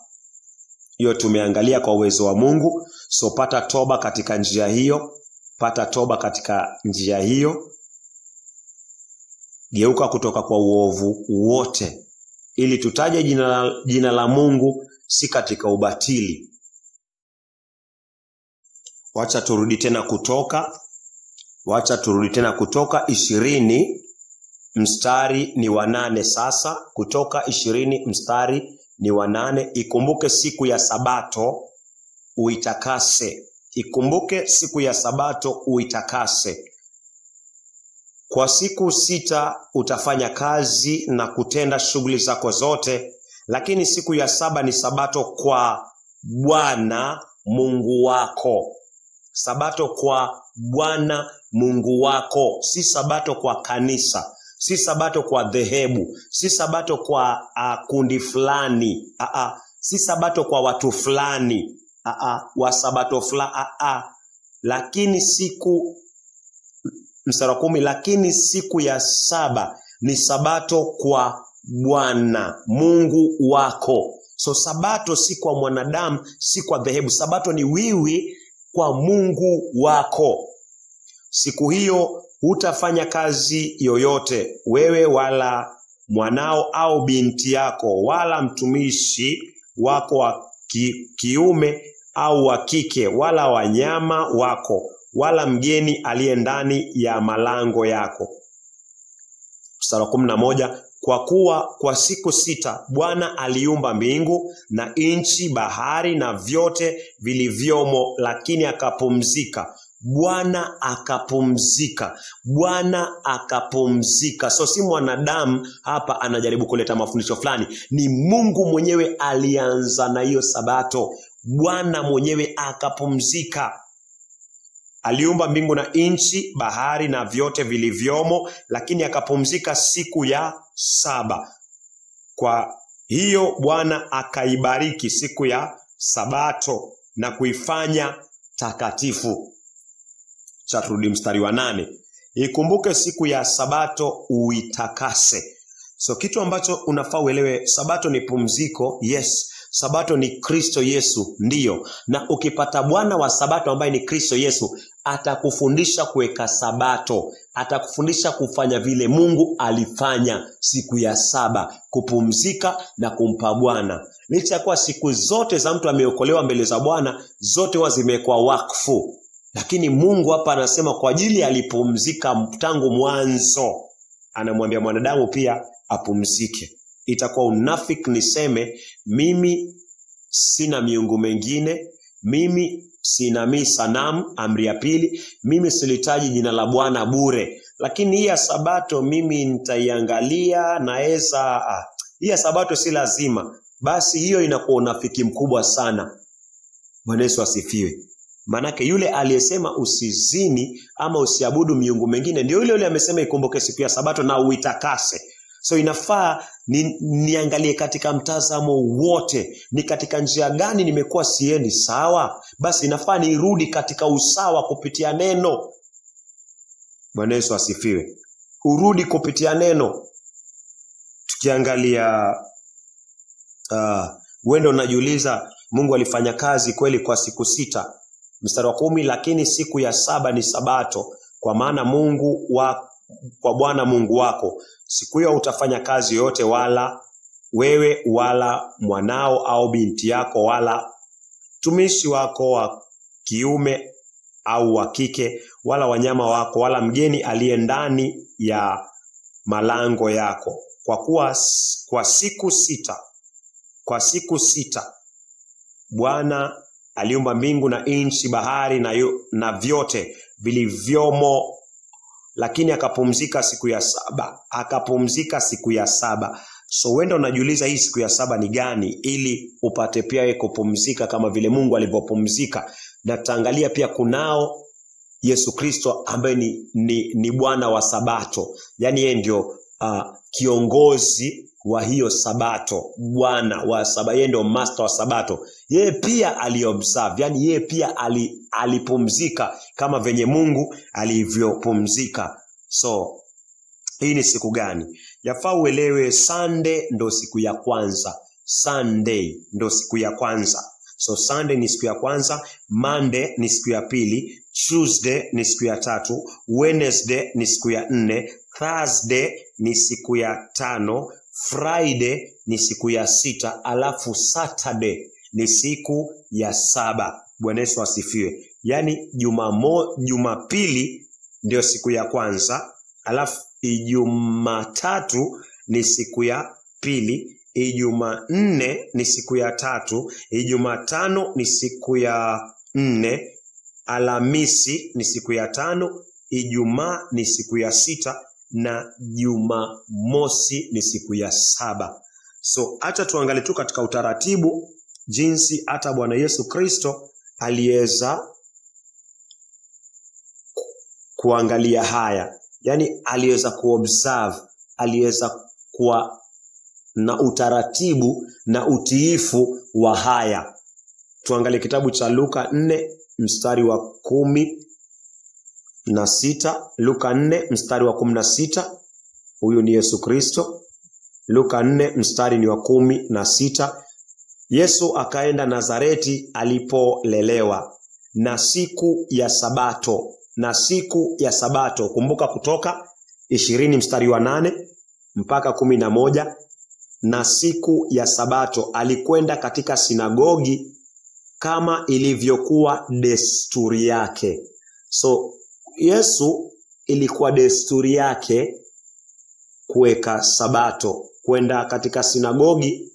Hiyo tumeangalia kwa uwezo wa Mungu. So pata toba katika njia hiyo. Pata toba katika njia hiyo. Geuka kutoka kwa uovu wote, ili tutaje jina la Mungu si katika ubatili. Wacha turudi tena Kutoka. Wacha turudi tena Kutoka 20 mstari ni wa 8 sasa. Kutoka 20 mstari ni wa 8. Ikumbuke siku ya Sabato uitakase. Ikumbuke siku ya Sabato uitakase. Kwa siku 6 utafanya kazi na kutenda shughuli zako zote, lakini siku ya 7 ni Sabato kwa Bwana Mungu wako. Sabato kwa Bwana Mungu wako, si Sabato kwa kanisa, si Sabato kwa dhehebu, si Sabato kwa kundi fulani, si Sabato kwa watu fulani, wa Sabato fulani, lakini siku mstari wa 10, lakini siku ya 7 ni Sabato kwa Bwana Mungu wako. So Sabato si kwa mwanadamu, si kwa dhehebu. Sabato ni wiwi kwa Mungu wako. Siku hiyo hutafanya kazi yoyote, wewe wala mwanao au binti yako, wala mtumishi wako wa kiume au wa kike, wala wanyama wako, wala mgeni aliye ndani ya malango yako. Mstari wa 11, kwa kuwa kwa siku 6 Bwana aliumba mbingu na nchi, bahari na vyote vilivyomo, lakini akapumzika. Bwana akapumzika. Bwana akapumzika. So si mwanadamu hapa anajaribu kuleta mafundisho fulani, ni Mungu mwenyewe alianza na hiyo Sabato. Bwana mwenyewe akapumzika. Aliumba mbingu na nchi, bahari na vyote vilivyomo, lakini akapumzika siku ya 7. Kwa hiyo Bwana akaibariki siku ya Sabato na kuifanya takatifu. Turudi mstari wa 8. Ikumbuke siku ya Sabato uitakase. So kitu ambacho unafaa uelewe, Sabato ni pumziko. Yes, Sabato ni Kristo Yesu, ndiyo. Na ukipata Bwana wa Sabato ambaye ni Kristo Yesu, atakufundisha kuweka Sabato, atakufundisha kufanya vile Mungu alifanya siku ya 7, kupumzika na kumpa Bwana. Licha kwa siku zote za mtu ameokolewa mbele za Bwana, zote huwa zimekuwa wakfu, lakini Mungu hapa anasema kwa ajili alipumzika tangu mwanzo, anamwambia mwanadamu pia apumzike. Itakuwa unafiki niseme mimi sina miungu mengine, mimi sina sanamu, amri ya 2, mimi silitaji jina la Bwana bure, lakini hii ya Sabato mimi nitaiangalia, naweza hii ya Sabato si lazima. Basi hiyo inakuwa unafiki mkubwa sana. Bwana Yesu asifiwe. Manake yule aliyesema usizini ama usiabudu miungu mengine ndio yule amesema ikumbuke siku ya Sabato na uitakase. So inafaa niangalie katika mtazamo wote, ni katika njia gani nimekuwa siendi sawa, basi inafaa nirudi katika usawa kupitia neno. Bwana Yesu asifiwe. Urudi kupitia neno. Tukiangalia wendo unajiuliza Mungu alifanya kazi kweli kwa siku 6. Mstari wa 10, lakini siku ya 7 ni Sabato kwa maana kwa Bwana Mungu wako. Siku hiyo utafanya kazi yote, wala wewe wala mwanao au binti yako, wala mtumishi wako wa kiume au wa kike, wala wanyama wako, wala mgeni aliye ndani ya malango yako. Kwa kuwa kwa siku 6 Bwana aliumba mbingu na nchi, bahari na vyote vilivyomo, lakini akapumzika siku ya 7. Akapumzika siku ya 7. So wenda unajiuliza hii siku ya 7 ni gani, ili upate pia wewe kupumzika kama vile Mungu alivyopumzika. Na tutaangalia pia kunao Yesu Kristo ambaye ni Bwana wa Sabato. Yaani yeye ndio kiongozi wa hiyo Sabato, Bwana wa Sabato, yeye ndio master wa Sabato. Yeye pia aliobserve, yani yeye pia alipumzika kama venye Mungu alivyopumzika. So hii ni siku gani? Yafaa uelewe Sunday ndo siku ya kwanza. Sunday ndo siku ya kwanza. So Sunday ni siku ya kwanza, Monday ni siku ya pili, Tuesday ni siku ya tatu, Wednesday ni siku ya 4, Thursday ni siku ya 5, Friday ni siku ya 6, alafu Saturday ni siku ya 7. Bwana Yesu asifiwe. Yani Jumapili ndio siku ya kwanza, alafu Jumatatu ni siku ya pili, Jumanne ni siku ya 3, Jumatano ni siku ya 4, Alhamisi ni siku ya 5, Ijumaa ni siku ya 6 na Jumamosi ni siku ya 7. So acha tuangalie tu katika utaratibu jinsi hata Bwana Yesu Kristo aliweza kuangalia haya. Yani aliweza kuobserve, aliweza kuwa na utaratibu na utiifu wa haya. Tuangalie kitabu cha Luka 4 mstari wa 16. Luka 4 mstari wa 16. Huyu ni Yesu Kristo. Luka 4 mstari ni wa 16. Yesu akaenda Nazareti alipolelewa, na siku ya Sabato, kumbuka Kutoka 20 mstari wa 8 mpaka 11, na siku ya Sabato alikwenda katika sinagogi kama ilivyokuwa desturi yake. So Yesu ilikuwa desturi yake kuweka Sabato, kwenda katika sinagogi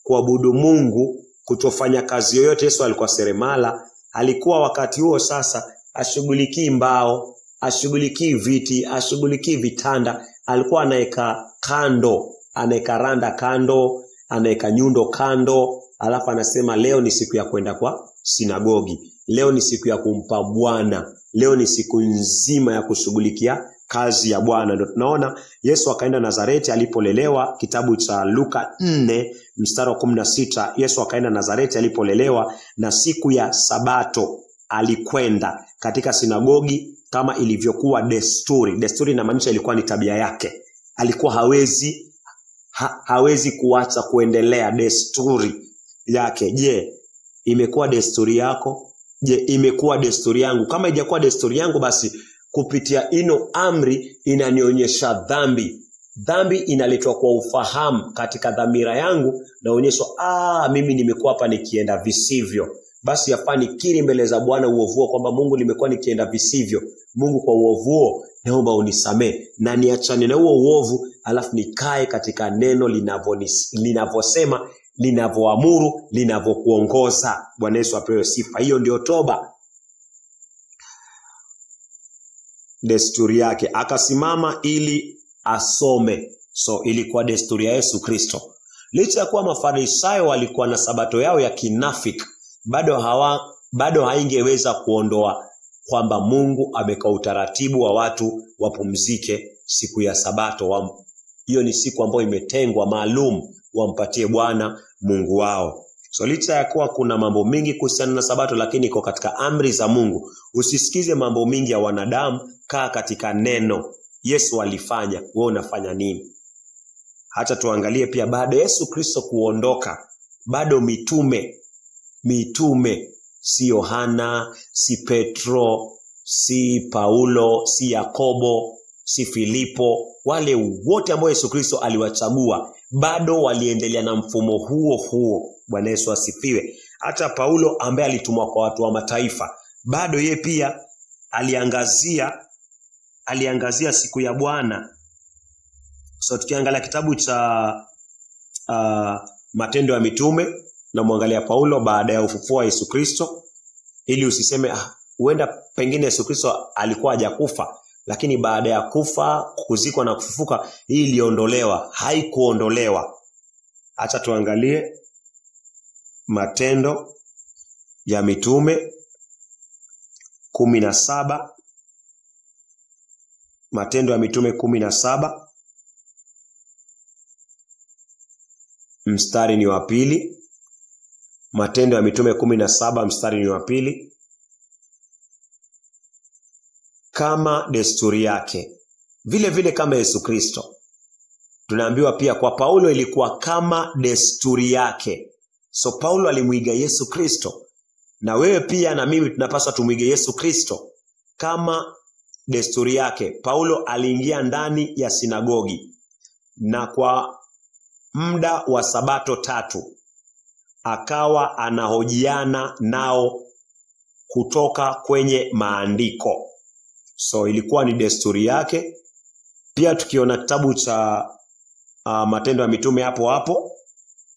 kuabudu Mungu, kutofanya kazi yoyote. Yesu alikuwa seremala, alikuwa wakati huo sasa ashughulikii mbao, ashughulikii viti, ashughulikii vitanda, alikuwa anaeka kando, anaeka randa kando, anaeka nyundo kando, alafu anasema leo ni siku ya kwenda kwa sinagogi, leo ni siku ya kumpa Bwana, leo ni siku nzima ya kushughulikia kazi ya Bwana. Ndio tunaona Yesu akaenda Nazareti alipolelewa, kitabu cha Luka 4 mstari wa 16. Yesu akaenda Nazareti alipolelewa, na siku ya Sabato alikwenda katika sinagogi kama ilivyokuwa desturi. Desturi inamaanisha ilikuwa ni tabia yake. Alikuwa hawezi kuacha kuendelea desturi yake. Je, imekuwa desturi yako? Je, imekuwa desturi yangu? Kama haijakuwa desturi yangu, basi kupitia ino amri inanionyesha dhambi. Dhambi inaletwa kwa ufahamu katika dhamira yangu, naonyeshwa mimi nimekuwa hapa nikienda visivyo. Basi yafaa nikiri mbele za Bwana uovuo kwamba Mungu nimekuwa nikienda visivyo. Mungu, kwa uovuo naomba unisamee na niachane na huo uovu, alafu nikae katika neno linavyosema, linavyoamuru, linavyokuongoza. Bwana Yesu apewe sifa. Hiyo ndio toba. Desturi yake akasimama ili asome. So ilikuwa desturi ya Yesu Kristo. Licha ya kuwa Mafarisayo walikuwa na Sabato yao ya kinafiki, bado haingeweza kuondoa kwamba Mungu ameka utaratibu wa watu wapumzike siku ya Sabato. Hiyo ni siku ambayo imetengwa maalum wampatie Bwana Mungu wao. So licha ya kuwa kuna mambo mingi kuhusiana na Sabato, lakini iko katika amri za Mungu. Usisikize mambo mingi ya wanadamu, kaa katika neno. Yesu alifanya, wewe unafanya nini? Hata tuangalie pia baada Yesu Kristo kuondoka, bado mitume si Yohana, si Petro, si Paulo, si Yakobo, si Filipo, wale wote ambao Yesu Kristo aliwachagua, bado waliendelea na mfumo huo. Bwana Yesu asifiwe. Hata Paulo ambaye alitumwa kwa watu wa mataifa, bado ye pia aliangazia siku ya Bwana. So tukiangalia kitabu cha Matendo ya Mitume, na muangalia Paulo baada ya ufufuo wa Yesu Kristo, ili usiseme huenda pengine Yesu Kristo alikuwa hajakufa, lakini baada ya kufa, kuzikwa na kufufuka, hii iliondolewa. Haikuondolewa. Acha tuangalie Matendo ya Mitume 17. Matendo ya Mitume 17 mstari ni wa 2. Matendo ya Mitume 17 mstari ni wa 2. Kama desturi yake, vile kama Yesu Kristo, tunaambiwa pia kwa Paulo ilikuwa kama desturi yake. So Paulo alimuiga Yesu Kristo. Na wewe pia na mimi tunapaswa tumuige Yesu Kristo. Kama desturi yake, Paulo aliingia ndani ya sinagogi na kwa muda wa Sabato 3 akawa anahojiana nao kutoka kwenye maandiko. So ilikuwa ni desturi yake. Pia tukiona kitabu cha Matendo ya Mitume hapo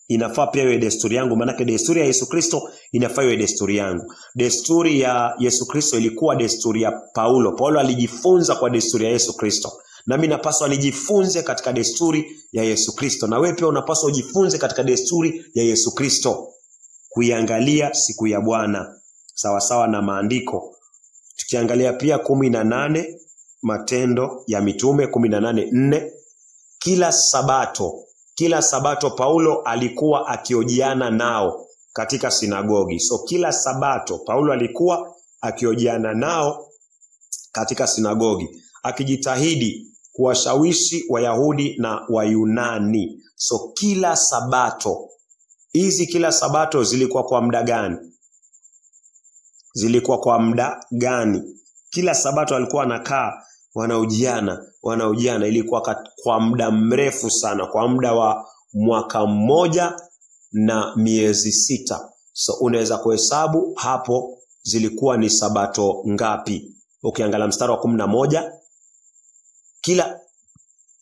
inafaa pia iwe desturi yangu, maana desturi ya Yesu Kristo inafaa iwe desturi yangu. Desturi ya Yesu Kristo ilikuwa desturi ya Paulo. Paulo alijifunza kwa desturi ya Yesu Kristo. Na mimi napaswa nijifunze katika desturi ya Yesu Kristo. Na wewe pia unapaswa ujifunze katika desturi ya Yesu Kristo. Kuiangalia siku ya Bwana sawa sawa na maandiko. Tukiangalia pia 18 Matendo ya Mitume 18:4, kila sabato Paulo alikuwa akiojiana nao katika sinagogi. So kila sabato Paulo alikuwa akiojiana nao katika sinagogi, akijitahidi kuwashawishi Wayahudi na Wayunani. So kila sabato zilikuwa kwa muda gani? Kila sabato alikuwa anakaa wanaojiana. Ilikuwa kwa muda mrefu sana, kwa muda wa mwaka 1 na miezi 6. So unaweza kuhesabu hapo zilikuwa ni sabato ngapi. Ukiangalia mstari wa 11,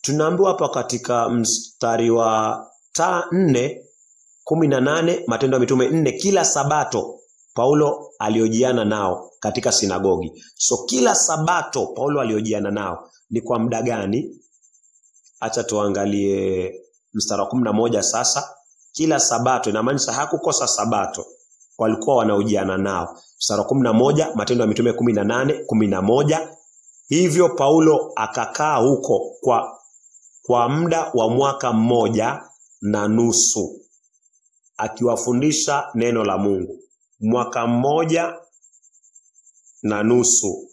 tunaambiwa hapa katika mstari wa 4:18 Matendo ya Mitume 4, kila sabato Paulo aliojiana nao katika sinagogi. So kila sabato Paulo aliojiana nao ni kwa muda gani? Acha tuangalie mstari wa 11 sasa. Kila sabato inamaanisha hakukosa sabato, walikuwa wanaojiana nao. Mstari wa 11 Matendo ya Mitume 18:11, hivyo Paulo akakaa huko kwa muda wa mwaka 1 na nusu akiwafundisha neno la Mungu. Mwaka 1 na nusu.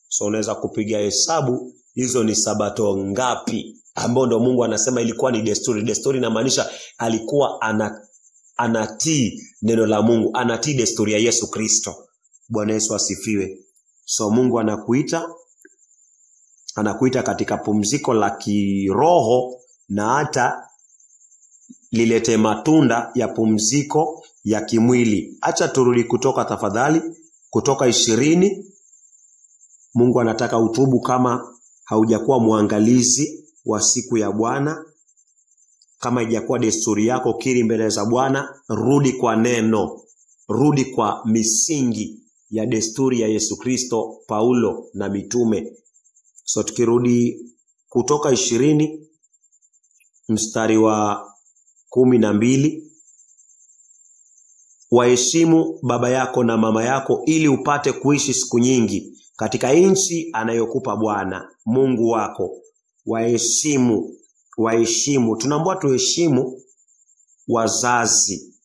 So unaweza kupiga hesabu hizo ni sabato ngapi ambao ndo Mungu anasema ilikuwa ni desturi. Desturi inamaanisha alikuwa anatii neno la Mungu, anatii desturi ya Yesu Kristo. Bwana Yesu asifiwe. So Mungu anakuita katika pumziko la kiroho na hata lilete matunda ya pumziko ya kimwili. Acha turudi tafadhali Kutoka 20. Mungu anataka utubu kama haujakuwa muangalizi wa siku ya Bwana. Kama haijakuwa desturi yako, kiri mbele za Bwana, rudi kwa neno, rudi kwa misingi ya desturi ya Yesu Kristo, Paulo na mitume. So tukirudi Kutoka 20 mstari wa 12, waheshimu baba yako na mama yako ili upate kuishi siku nyingi katika nchi anayokupa Bwana Mungu wako. Waheshimu. Tunaambiwa tuheshimu wazazi.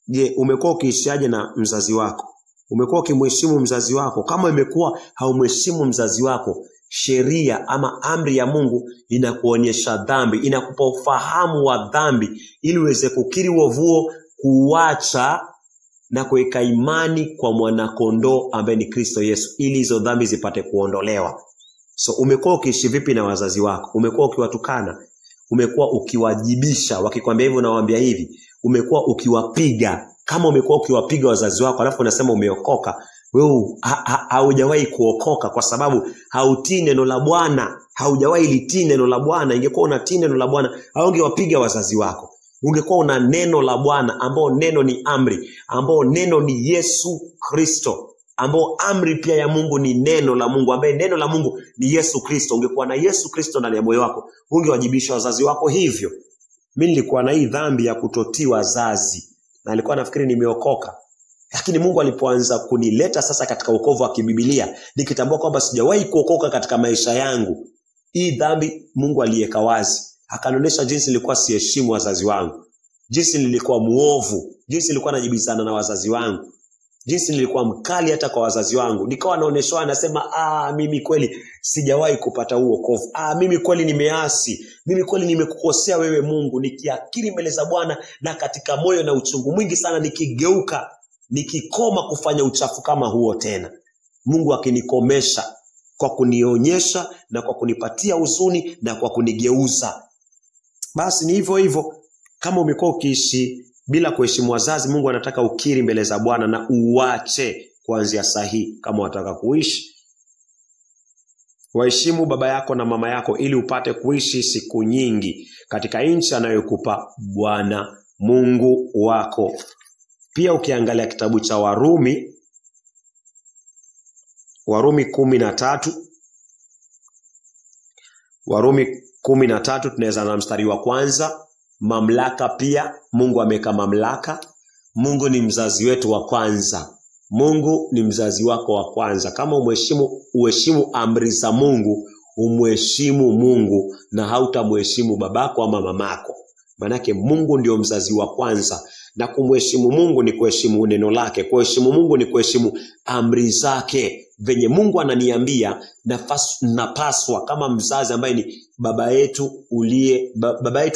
Je, umekuwa ukiishiaje na mzazi wako? Umekuwa ukimheshimu mzazi wako? Kama umekuwa haumheshimu mzazi wako, sheria ama amri ya Mungu inakuonyesha dhambi, inakupa ufahamu wa dhambi ili uweze kukiri uovu, kuacha na kuweka imani kwa mwanakondoo ambaye ni Kristo Yesu, ili hizo dhambi zipate kuondolewa. So umekuwa ukiishi vipi na wazazi wako? Umekuwa ukiwatukana? Umekuwa ukiwajibisha wakikwambia hivyo na waambia hivi? Umekuwa ukiwapiga? Kama umekuwa ukiwapiga wazazi wako alafu unasema umeokoka, wewe haujawahi kuokoka kwa sababu hautii neno la Bwana. Haujawahi litii neno la Bwana. Ingekuwa unatii neno la Bwana, haungewapiga wazazi wako. Ungekuwa una neno la Bwana ambao neno ni amri, ambao neno ni Yesu Kristo, ambao amri pia ya Mungu ni neno la Mungu, ambaye neno la Mungu ni Yesu Kristo. Ungekuwa na Yesu Kristo ndani ya moyo wako, ungewajibisha wazazi wako hivyo. Mimi nilikuwa na hii dhambi ya kutotii wazazi na nilikuwa nafikiri nimeokoka. Lakini Mungu alipoanza kunileta sasa katika wokovu wa kibibilia, nikitambua kwamba sijawahi kuokoka katika maisha yangu, hii dhambi Mungu aliweka wazi. Akanionyesha jinsi nilikuwa siheshimu wazazi wangu, jinsi nilikuwa muovu, jinsi nilikuwa najibizana na wazazi wangu. jinsi nilikuwa mkali hata kwa wazazi wangu. Nikawa naoneshwa nasema mimi kweli sijawahi kupata huo wokovu. Mimi kweli nimeasi. Mimi kweli nimekukosea wewe Mungu. Nikiakiri mbele za Bwana na katika moyo na uchungu mwingi sana nikigeuka, nikikoma kufanya uchafu kama huo tena. Mungu akinikomesha kwa kunionyesha na kwa kunipatia huzuni na kwa kunigeuza. Basi ni hivyo hivyo. Kama umekuwa ukiishi bila kuheshimu wazazi, Mungu anataka ukiri mbele za Bwana na uache kuanzia sahihi kama unataka kuishi. Waheshimu baba yako na mama yako ili upate kuishi siku nyingi katika nchi anayokupa Bwana Mungu wako. Pia ukiangalia kitabu cha Warumi 13, Warumi 13 tunaweza na mstari wa kwanza. Mamlaka pia, Mungu ameka mamlaka. Mungu ni mzazi wetu wa kwanza. Mungu ni mzazi wako wa kwanza. Kama uheshimu amri za Mungu, umheshimu Mungu na hautamheshimu babako ama mamako. Manake Mungu ndio mzazi wa kwanza, na kumheshimu Mungu ni kuheshimu neno lake. Kuheshimu Mungu ni kuheshimu amri zake. Venye Mungu ananiambia napaswa kama mzazi ambaye ni baba yetu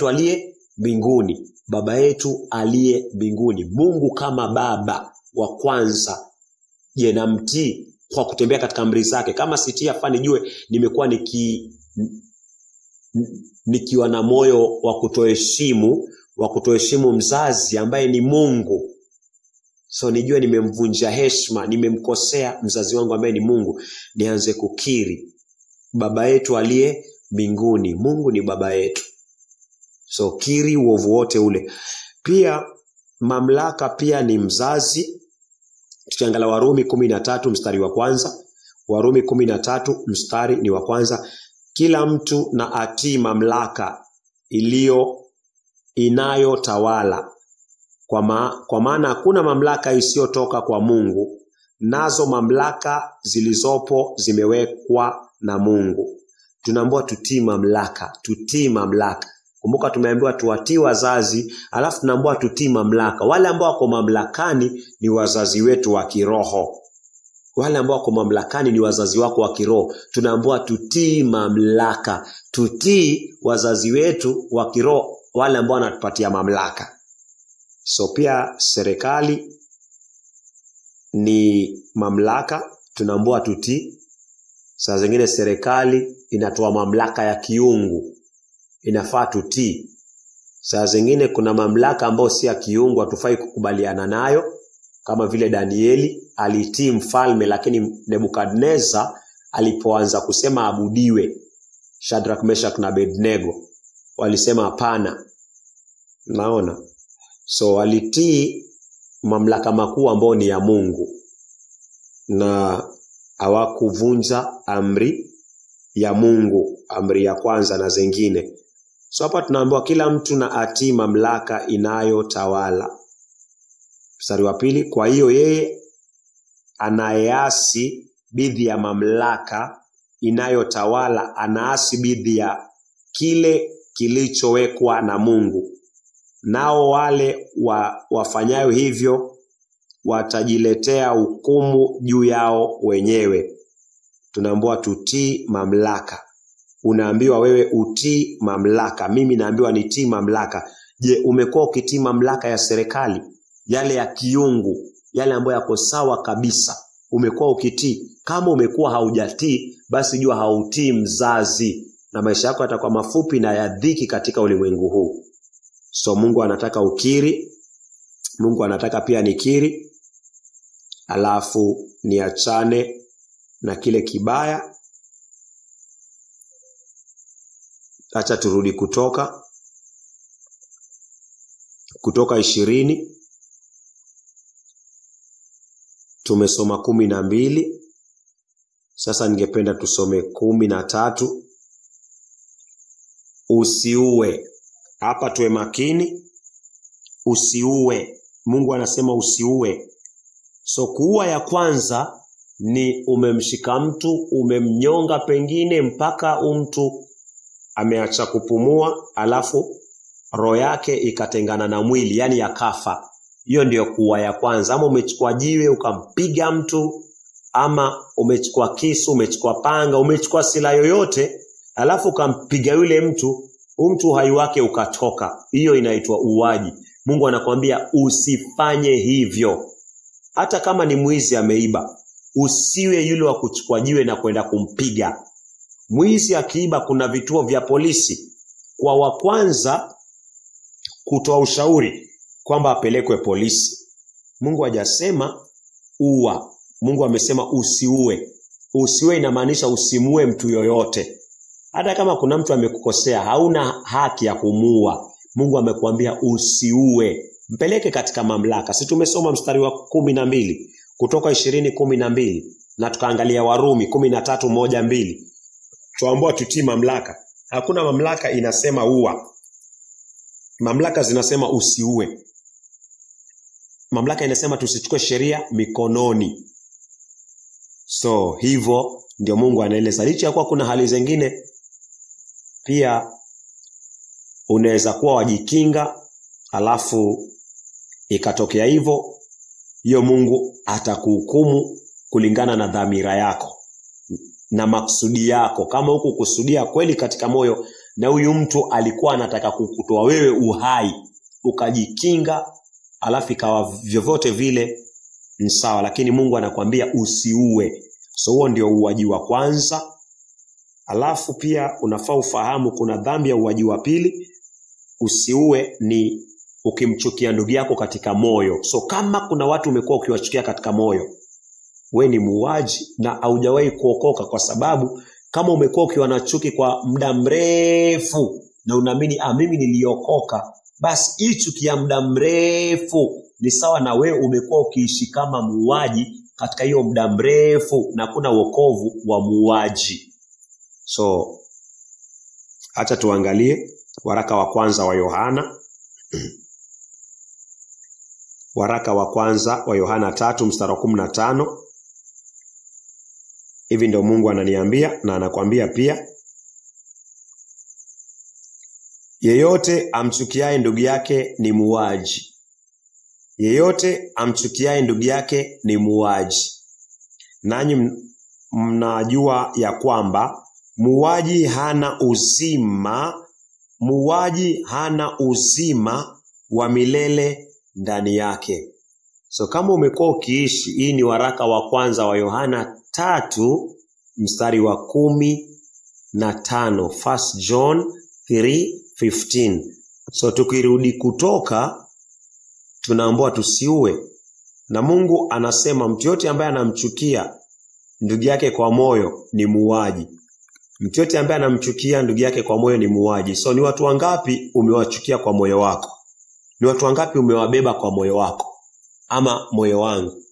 aliye mbinguni. Baba yetu aliye mbinguni. Mungu kama baba wa kwanza. Je, namtii kwa kutembea katika amri zake? Kama sitii afanye nijue nimekuwa nikiwa na moyo wa kutoheshimu mzazi ambaye ni Mungu. So nijue nimemvunja heshima, nimemkosea mzazi wangu ambaye ni Mungu. Nianze kukiri baba yetu aliye mbinguni. Mungu ni baba yetu. So kiri uovu wote ule. Pia mamlaka pia ni mzazi. Tukiangalia Warumi 13 mstari wa kwanza. Warumi 13 mstari ni wa kwanza. Kila mtu na atii mamlaka inayotawala. Kwa maana hakuna mamlaka isiyotoka kwa Mungu, nazo mamlaka zilizopo zimewekwa na Mungu. Tunaambiwa tutii mamlaka. Kumbuka tumeambiwa tuwatii wazazi, alafu tunaambiwa tutii mamlaka. Wale ambao wako mamlakani ni wazazi wetu wa kiroho. Wale ambao wako mamlakani ni wazazi wako wa kiroho. Tunaambiwa tutii mamlaka. Tutii wazazi wetu wa kiroho, wale ambao wanatupatia mamlaka. So pia serikali ni mamlaka, tunaambiwa tutii. Saa zingine serikali inatoa mamlaka ya kiungu, inafaa tutii. Saa zingine kuna mamlaka ambayo si ya kiungu, hatufai kukubaliana nayo. Kama vile Danieli alitii mfalme, lakini Nebukadneza alipoanza kusema abudiwe, Shadrach, Meshach na Abednego walisema hapana. Naona. So alitii mamlaka makuu ambayo ni ya Mungu, na hawakuvunja amri ya Mungu, amri ya kwanza na zingine. So hapa tunaambiwa kila mtu na atii mamlaka inayotawala. Mstari wa pili, kwa hiyo yeye anayeasi dhidi ya mamlaka inayotawala anaasi dhidi ya kile kilichowekwa na Mungu. Nao wale wafanyayo hivyo watajiletea hukumu juu yao wenyewe. Tunaambiwa tutii mamlaka. Unaambiwa wewe utii mamlaka. Mimi naambiwa nitii mamlaka. Je, umekuwa ukitii mamlaka ya serikali? Yale ya kiungu, yale ambayo yako sawa kabisa, umekuwa ukitii? Kama umekuwa haujatii, basi jua hautii mzazi, na maisha yako yatakuwa mafupi na ya dhiki katika ulimwengu huu. So Mungu anataka ukiri. Mungu anataka pia nikiri. Alafu niachane na kile kibaya. Acha turudi Kutoka 20. Tumesoma 12. Sasa ningependa tusome 13. Usiue. Hapa tuwe makini. Usiue. Mungu anasema usiue. So kuua ya kwanza ni umemshika mtu, umemnyonga pengine mpaka mtu ameacha kupumua, alafu roho yake ikatengana na mwili, yani akafa. Hiyo ndio kuua ya kwanza. Ama umechukua jiwe ukampiga mtu, ama umechukua kisu, umechukua panga, umechukua silaha yoyote, alafu ukampiga yule mtu, mtu uhai wake ukatoka. Hiyo inaitwa uuaji. Mungu anakuambia usifanye hivyo. Hata kama ni mwizi ameiba, usiwe yule wa kuchukua jiwe na kwenda kumpiga. Mwizi akiiba, kuna vituo vya polisi kwa wa kwanza kutoa ushauri kwamba apelekwe polisi. Mungu hajasema ua. Mungu amesema usiue. Usiue inamaanisha usimue mtu yoyote. Hata kama kuna mtu amekukosea, hauna haki ya kumuua. Mungu amekuambia usiue. Mpeleke katika mamlaka. Si tumesoma mstari wa 12 Kutoka 20:12 na tukaangalia Warumi 13:1-2. Tuambiwa tutii mamlaka. Hakuna mamlaka inasema ua. Mamlaka zinasema usiue. Mamlaka inasema tusichukue sheria mikononi. So hivyo ndio Mungu anaeleza. Licha ya kuwa kuna hali zingine pia unaweza kuwa wajikinga, alafu ikatokea hivyo, hiyo Mungu atakuhukumu kulingana na dhamira yako na maksudi yako. Kama huku kusudia kweli katika moyo na huyu mtu alikuwa anataka kukutoa wewe uhai, ukajikinga, alafu ikawa vyovyote vile, ni sawa. Lakini Mungu anakuambia usiue. So huo ndio uuaji wa kwanza. Alafu pia unafaa ufahamu kuna dhambi ya uuaji wa pili. Usiue ni ukimchukia ndugu yako katika moyo. So kama kuna watu umekuwa ukiwachukia katika moyo, we ni muuaji na haujawahi kuokoka, kwa sababu kama umekuwa ukiwa na chuki kwa muda mrefu na unaamini mimi niliokoka, basi hii chuki ya muda mrefu ni sawa na wewe umekuwa ukiishi kama muuaji katika hiyo muda mrefu, na kuna wokovu wa muuaji. So acha tuangalie waraka wa kwanza wa Yohana. Waraka wa kwanza wa Yohana 3:15. Hivi ndio Mungu ananiambia na anakuambia pia. Yeyote amchukiaye ndugu yake ni muuaji. Yeyote amchukiaye ndugu yake ni muuaji. Nanyi mnajua ya kwamba muuaji hana uzima wa milele ndani yake. So kama umekuwa ukiishi, hii ni waraka wa kwanza wa Yohana 3:15. 1 John 3:15. So tukirudi Kutoka, tunaambiwa tusiue. Na Mungu anasema mtu yote ambaye anamchukia ndugu yake kwa moyo ni muuaji. Mtu yote ambaye anamchukia ndugu yake kwa moyo ni muuaji. So ni watu wangapi umewachukia kwa moyo wako? Ni watu wangapi umewabeba kwa moyo wako ama moyo wangu?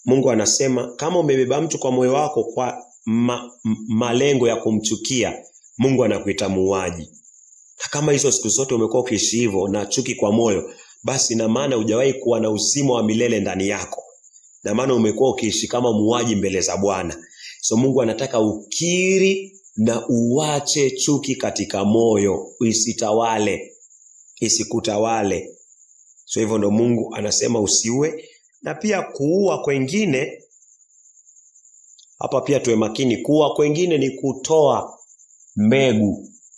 Mungu anasema kama umebeba mtu kwa moyo wako kwa malengo ya kumchukia, Mungu anakuita muuaji. Na kama hizo siku zote umekuwa ukiishi hivyo na chuki kwa moyo, basi na maana hujawahi kuwa na uzima wa milele ndani yako. Na maana umekuwa ukiishi kama muuaji mbele za Bwana. So Mungu anataka ukiri na uache chuki katika moyo, isikutawale. So hivyo ndo Mungu anasema usiue. Na pia kuua kwengine, hapa pia tuwe makini. Kuua kwengine ni kutoa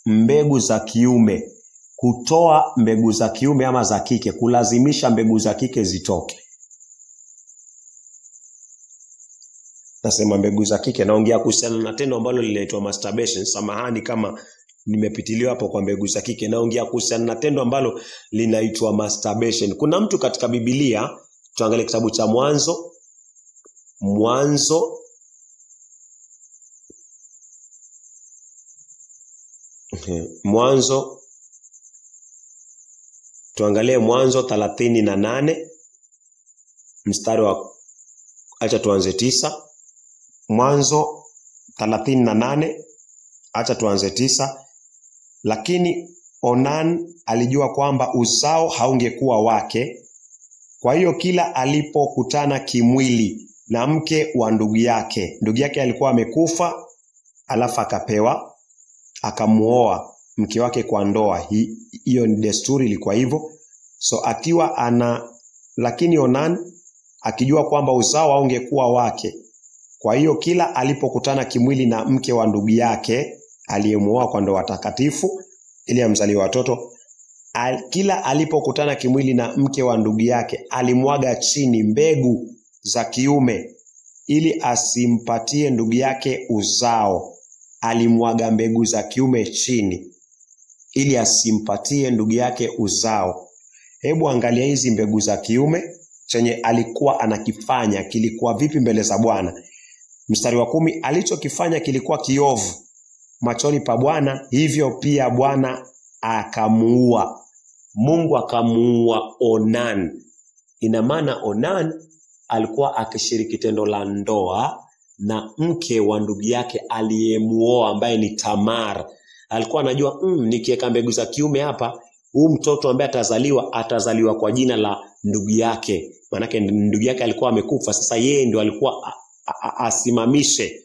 mbegu za kiume. Kutoa mbegu za kiume ama za kike, kulazimisha mbegu za kike zitoke. Nasema mbegu za kike, naongea kuhusiana na tendo ambalo linaitwa masturbation. Samahani kama nimepitiliwa hapo kwa mbegu za kike. Naongea kuhusiana na tendo ambalo linaitwa masturbation. Kuna mtu katika Biblia, tuangalie kitabu cha Mwanzo. Tuangalie Mwanzo 38 mstari wa, acha tuanze 9. Mwanzo 38 acha tuanze 9. Lakini Onan alijua kwamba uzao haungekuwa wake. Kwa hiyo kila alipokutana kimwili na mke wa ndugu yake alikuwa amekufa, alafu akamuoa mke wake kwa ndoa. Hiyo ni desturi, ilikuwa hivyo. So akiwa lakini Onan akijua kwamba uzao haungekuwa wake, kwa hiyo kila alipokutana kimwili na mke wa ndugu yake aliyemuoa kwa ndoa takatifu ili amzalie watoto, kila alipokutana kimwili na mke wa ndugu yake alimwaga chini mbegu za kiume ili asimpatie ndugu yake uzao. Alimwaga mbegu za kiume chini ili asimpatie ndugu yake uzao. Hebu angalia hizi mbegu za kiume, chenye alikuwa anakifanya kilikuwa vipi mbele za Bwana. Mstari wa 10, alichokifanya kilikuwa kiovu machoni pa Bwana, hivyo pia Bwana akamuua. Mungu akamuua Onan. Ina maana Onan alikuwa akishiriki tendo la ndoa na mke wa ndugu yake aliyemuoa ambaye ni Tamar. Alikuwa anajua nikiweka mbegu za kiume hapa, huyu mtoto ambaye atazaliwa kwa jina la ndugu yake. Maana ndugu yake alikuwa amekufa, sasa yeye ndio alikuwa asimamishe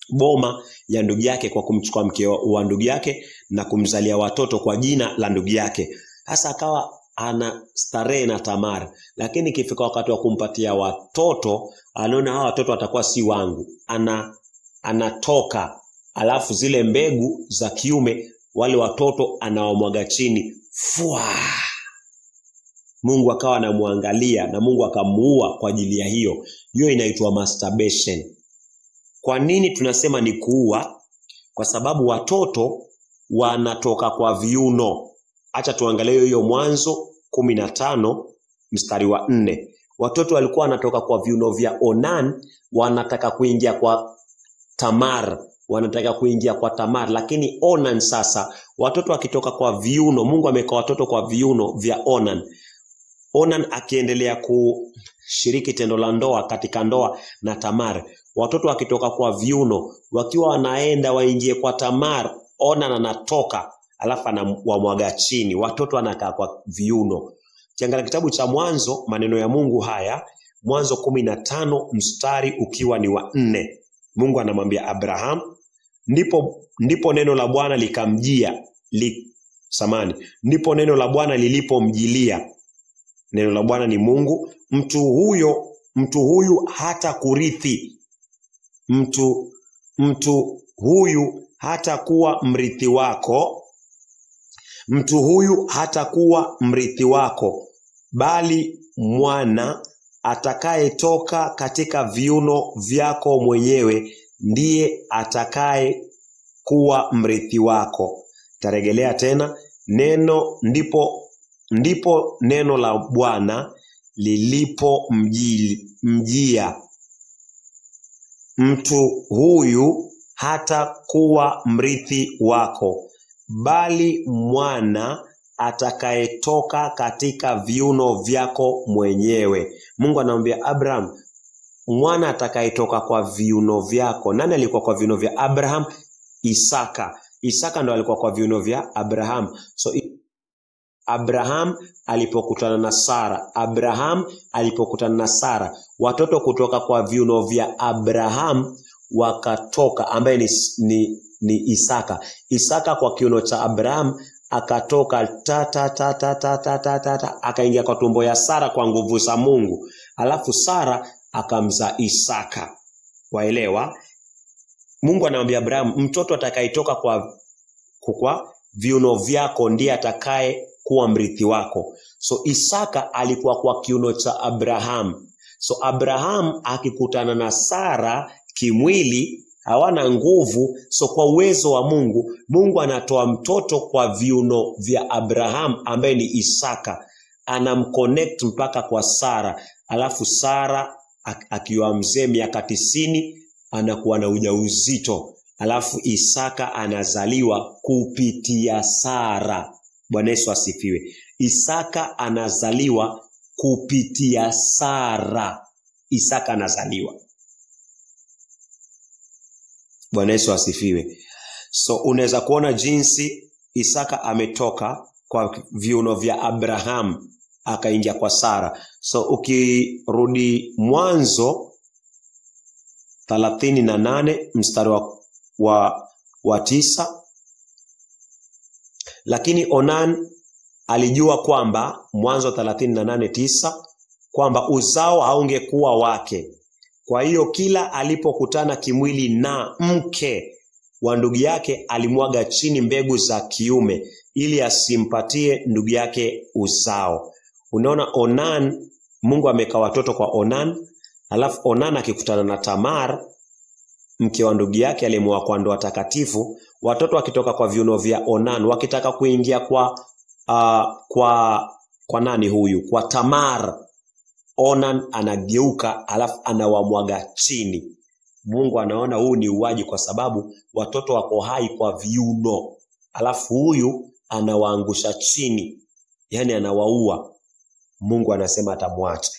boma ya ndugu yake kwa kumchukua mke wa ndugu yake na kumzalia watoto kwa jina la ndugu yake. Hasa akawa ana starehe na Tamar, lakini ikifika wakati wa kumpatia watoto, anaona hawa watoto watakuwa si wangu. Anatoka, alafu zile mbegu za kiume wale watoto anawamwaga chini. Mungu akawa anamwangalia na Mungu akamuua kwa ajili ya hiyo. Hiyo inaitwa masturbation. Kwa nini tunasema ni kuua? Kwa sababu watoto wanatoka kwa viuno. Acha tuangalie hiyo Mwanzo 15 mstari wa 4. Watoto walikuwa wanatoka kwa viuno vya Onan, wanataka kuingia kwa Tamar. Lakini Onan sasa, watoto wakitoka kwa viuno, Mungu ameka watoto kwa viuno vya Onan. Onan akiendelea kushiriki tendo la ndoa katika ndoa na Tamar. Watoto wakitoka kwa viuno, wakiwa wanaenda waingie kwa Tamar, Onan anatoka, alafu anawamwaga chini. Watoto wanakaa kwa viuno. Kiangalia kitabu cha Mwanzo, maneno ya Mungu haya, Mwanzo 15 mstari ukiwa ni wa 4. Mungu anamwambia Abraham, ndipo neno la Bwana likamjia, ndipo neno la Bwana lilipomjilia. Neno la Bwana ni Mungu. Mtu huyu hata kurithi. Mtu huyu hata kuwa mrithi wako. Mtu huyu hata kuwa mrithi wako, bali mwana atakayetoka katika viuno vyako mwenyewe ndiye atakaye kuwa mrithi wako. Tarejelea tena, ndipo neno la Bwana lilipomjia. Mtu huyu hata kuwa mrithi wako, bali mwana atakayetoka katika viuno vyako mwenyewe. Mungu anamwambia Abraham, mwana atakayetoka kwa viuno vyako. Nani alikuwa kwa viuno vya Abraham? Isaka. Isaka ndo alikuwa kwa viuno vya Abraham. So Abraham alipokutana na Sara, watoto kutoka kwa viuno vya Abraham wakatoka, ambaye ni Isaka. Isaka kwa kiuno cha Abraham akatoka akaingia kwa tumbo ya Sara kwa nguvu za Mungu. Alafu Sara akamzaa Isaka. Waelewa? Mungu anamwambia Abraham, mtoto atakayetoka kwa viuno vyako ndiye atakaye kuwa mrithi wako. So Isaka alikuwa kwa kiuno cha Abraham. So Abraham akikutana na Sara kimwili, hawana nguvu. So kwa uwezo wa Mungu anatoa mtoto kwa viuno vya Abraham ambaye ni Isaka. Anamconnect mpaka kwa Sara. Alafu Sara akiwa mzee miaka 90 anakuwa na ujauzito. Alafu Isaka anazaliwa kupitia Sara. Bwana Yesu asifiwe. Isaka anazaliwa kupitia Sara. Isaka anazaliwa. Bwana Yesu asifiwe. So unaweza kuona jinsi Isaka ametoka kwa viuno vya Abraham akaingia kwa Sara. So ukirudi Mwanzo 38 mstari wa 9, lakini Onan alijua kwamba, Mwanzo 38:9, kwamba uzao haungekuwa wake. Kwa hiyo kila alipokutana kimwili na mke wa ndugu yake alimwaga chini mbegu za kiume ili asimpatie ndugu yake uzao. Unaona, Onan, Mungu ameka watoto kwa Onan, alafu Onan akikutana na Tamar mke wa ndugu yake aliyemuoa kwa ndoa takatifu, watoto wakitoka kwa viuno vya Onan wakitaka kuingia kwa nani huyu? Kwa Tamar, Onan anageuka alafu anawamwaga chini. Mungu anaona huu ni uwaji kwa sababu watoto wako hai kwa viuno, alafu huyu anawaangusha chini, yani anawaua. Mungu anasema atamwacha.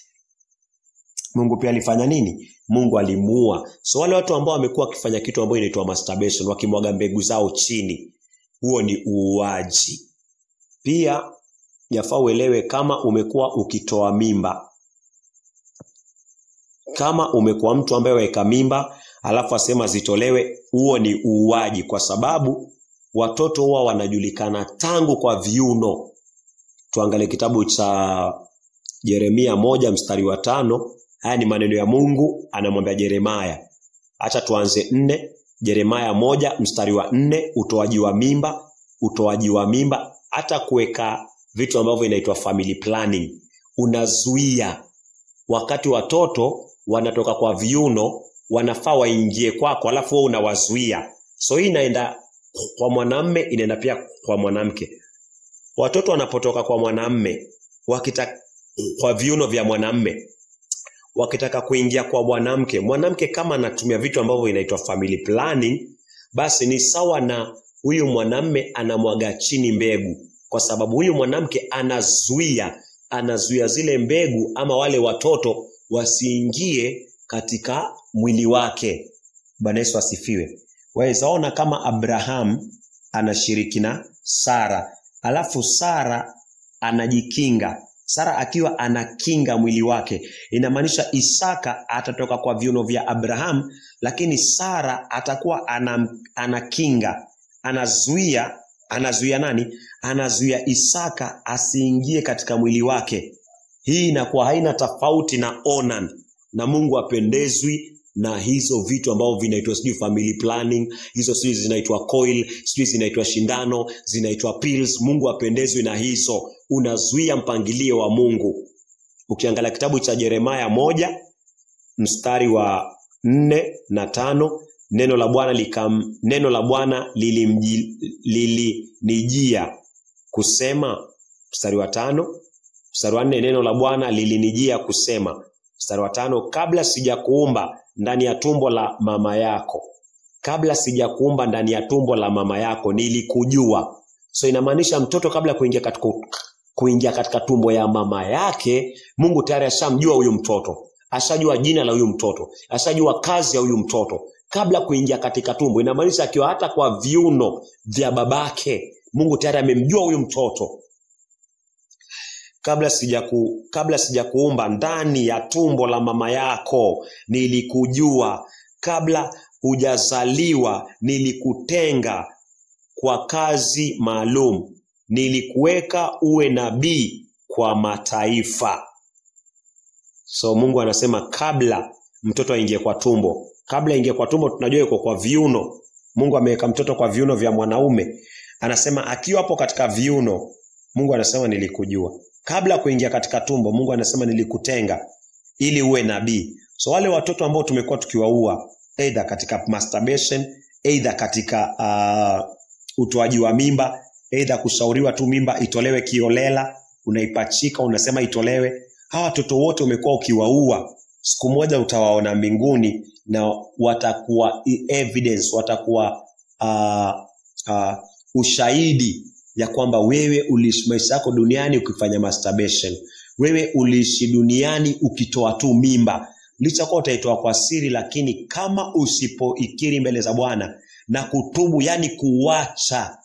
Mungu pia alifanya nini? Mungu alimuua. So wale watu ambao wamekuwa wakifanya kitu ambacho inaitwa masturbation, wakimwaga mbegu zao chini, huo ni uuaji. Pia yafaa uelewe, kama umekuwa ukitoa mimba, kama umekuwa mtu ambaye weka mimba alafu asema zitolewe, huo ni uuaji, kwa sababu watoto huwa wanajulikana tangu kwa viuno. Tuangalie kitabu cha Yeremia 1:5. Haya ni maneno ya Mungu anamwambia Yeremia. Acha tuanze 4. Yeremia 1:4, utoaji wa mimba, hata kuweka vitu ambavyo inaitwa family planning. Unazuia wakati watoto wanatoka kwa viuno, wanafaa waingie kwako, alafu wewe unawazuia. So hii inaenda kwa mwanamume, inaenda pia kwa mwanamke. Watoto wanapotoka kwa mwanamume, wakitaka kwa viuno vya mwanamume, wakitaka kuingia kwa mwanamke, mwanamke kama anatumia vitu ambavyo inaitwa family planning, basi ni sawa na huyu mwanamume anamwaga chini mbegu, kwa sababu huyu mwanamke anazuia zile mbegu ama wale watoto wasiingie katika mwili wake. Bwana Yesu asifiwe. Waweza ona kama Abraham anashiriki na Sara, alafu Sara anajikinga. Sara akiwa anakinga mwili wake, inamaanisha Isaka atatoka kwa viuno vya Abraham, lakini Sara atakuwa anakinga, anazuia nani? Anazuia Isaka asiingie katika mwili wake. Hii inakuwa haina tofauti na Onan, na Mungu apendezwi na hizo vitu ambavyo vinaitwa family planning, hizo zinaitwa coil, zinaitwa shindano, zinaitwa pills. Mungu apendezwi na hizo. Unazuia mpangilio wa Mungu. Ukiangalia kitabu cha Yeremia 1:4-5, neno la Bwana lilinijia kusema, mstari wa 5, mstari wa 4, neno la Bwana lilinijia kusema, mstari wa 5, kabla sijakuumba ndani ya tumbo la mama yako. Kabla sijakuumba ndani ya tumbo la mama yako nilikujua. So inamaanisha mtoto kabla kuingia katika tumbo ya mama yake, Mungu tayari ashamjua huyu mtoto. Ashajua jina la huyu mtoto, ashajua kazi ya huyu mtoto kabla kuingia katika tumbo. Inamaanisha akiwa hata kwa viuno vya babake, Mungu tayari amemjua huyu mtoto. Kabla sijakuumba ndani ya tumbo la mama yako nilikujua, kabla hujazaliwa nilikutenga kwa kazi maalum, nilikuweka uwe nabii kwa mataifa. So Mungu anasema kabla mtoto aingie kwa tumbo, kabla aingie kwa tumbo tunajua yuko kwa viuno. Mungu ameweka mtoto kwa viuno vya mwanaume. Anasema akiwa hapo katika viuno, Mungu anasema nilikujua. Kabla kuingia katika tumbo, Mungu anasema nilikutenga ili uwe nabii. So wale watoto ambao tumekuwa tukiwaua, either katika masturbation, either katika utoaji wa mimba, either kushauriwa tu mimba itolewe kiolela, unaipachika unasema itolewe, hawa watoto wote umekuwa ukiwaua, siku moja utawaona mbinguni na watakuwa evidence, watakuwa ushahidi ya kwamba wewe uliishi maisha yako duniani ukifanya masturbation. Wewe uliishi duniani ukitoa tu mimba. Licha kwa utaitoa kwa siri, lakini kama usipoikiri mbele za Bwana na kutubu, yani kuacha,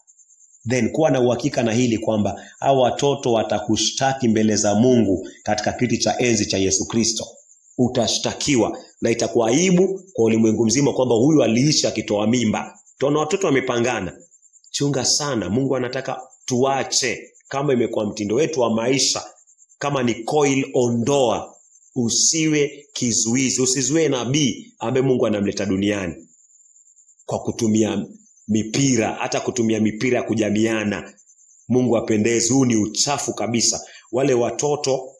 then kuwa na uhakika na hili kwamba hao watoto watakushtaki mbele za Mungu katika kiti cha enzi cha Yesu Kristo. Utashtakiwa na itakuwa aibu kwa ulimwengu mzima kwamba huyu aliishi akitoa mimba. Tunaona watoto wamepangana. Chunga sana. Mungu anataka tuache. Kama imekuwa mtindo wetu wa maisha, kama ni coil, ondoa. Usiwe kizuizi, usizuie nabii ambaye Mungu anamleta duniani kwa kutumia mipira, hata kutumia mipira ya kujamiana. Mungu apendezi, huu ni uchafu kabisa. Wale watoto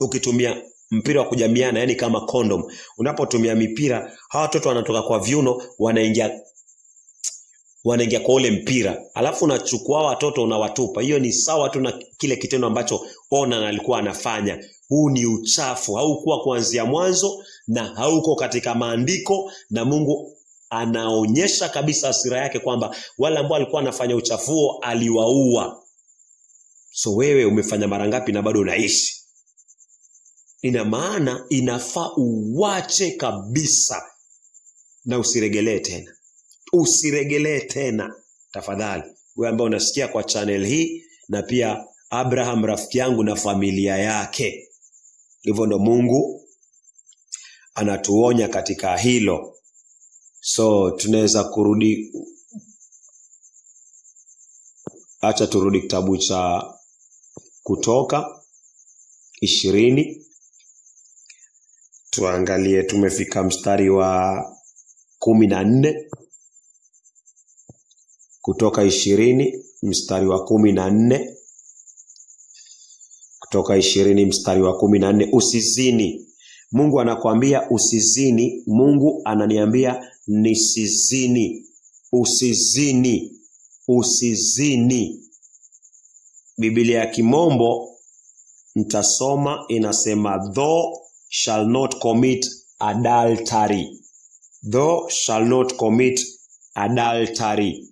ukitumia mpira wa kujamiana, yani kama condom, unapotumia mipira, hawa watoto wanatoka kwa viuno wanaingia kwa ule mpira, alafu unachukua watoto unawatupa. Hiyo ni sawa tu na kile kitendo ambacho Onan alikuwa anafanya. Huu ni uchafu, haukuwa kuanzia mwanzo na hauko katika maandiko, na Mungu anaonyesha kabisa hasira yake kwamba wale ambao walikuwa wanafanya uchafu huo aliwaua. So wewe umefanya mara ngapi na bado unaishi? Ina maana inafaa uwache kabisa na usiregelee tena. Usiregelee tena tafadhali. Wewe ambao unasikia kwa channel hii, na pia Abraham rafiki yangu na familia yake. Hivyo ndo Mungu anatuonya katika hilo. So tunaweza kurudi, acha turudi kitabu cha Kutoka 20. Tuangalie, tumefika mstari wa 14. Kutoka 20 mstari wa 14. Kutoka 20 mstari wa 14. Usizini. Mungu anakuambia usizini, Mungu ananiambia nisizini. Usizini. Usizini. Biblia ya Kimombo nitasoma, inasema thou shall not commit adultery. Thou shall not commit adultery.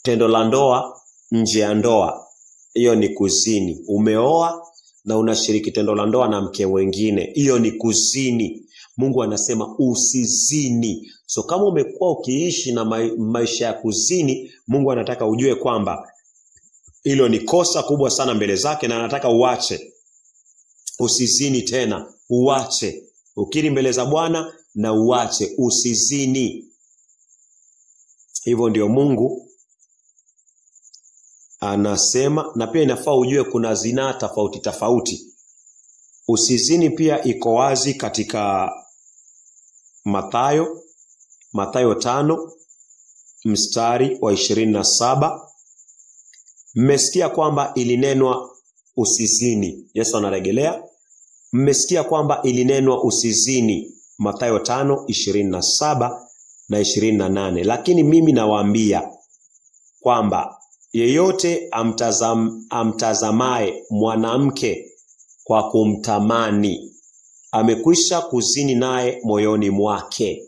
Tendo la ndoa nje ya ndoa, hiyo ni kuzini. Umeoa na unashiriki tendo la ndoa na mke mwingine, hiyo ni kuzini. Mungu anasema usizini. So kama umekuwa ukiishi na maisha ya kuzini, Mungu anataka ujue kwamba hilo ni kosa kubwa sana mbele zake, na anataka uache. Usizini tena, uache. Ukiri mbele za Bwana na uache, usizini. Hivyo ndio Mungu anasema. Na pia inafaa ujue kuna zinaa tofauti tofauti. Usizini pia iko wazi katika Mathayo 5 mstari wa 27. Mmesikia kwamba ilinenwa usizini. Yesu anarejelea, mmesikia kwamba ilinenwa usizini. Mathayo 5:27 na 28. Lakini mimi nawaambia kwamba yeyote amtazamaye mwanamke kwa kumtamani amekwisha kuzini naye moyoni mwake.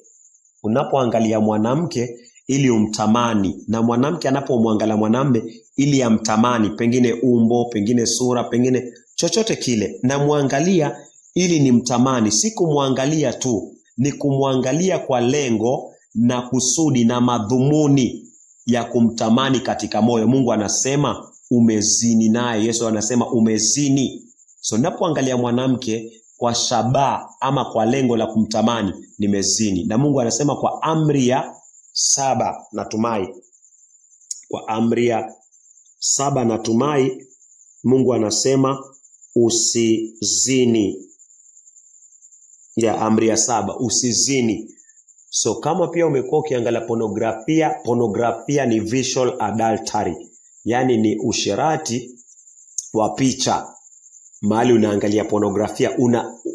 Unapoangalia mwanamke ili umtamani, na mwanamke anapomwangalia mwanamume ili amtamani, pengine umbo, pengine sura, pengine chochote kile, na muangalia ili ni mtamani, si kumwangalia tu, ni kumwangalia kwa lengo na kusudi na madhumuni ya kumtamani katika moyo. Mungu anasema umezini naye. Yesu anasema umezini. So napoangalia mwanamke kwa shabaha ama kwa lengo la kumtamani, nimezini. Na Mungu anasema kwa amri ya 7, natumai kwa amri ya 7 natumai, Mungu anasema usizini. Ya amri ya 7, usizini. So kama pia umekuwa ukiangalia pornografia ni visual adultery. Yani ni usherati wa picha. Mahali unaangalia pornografia,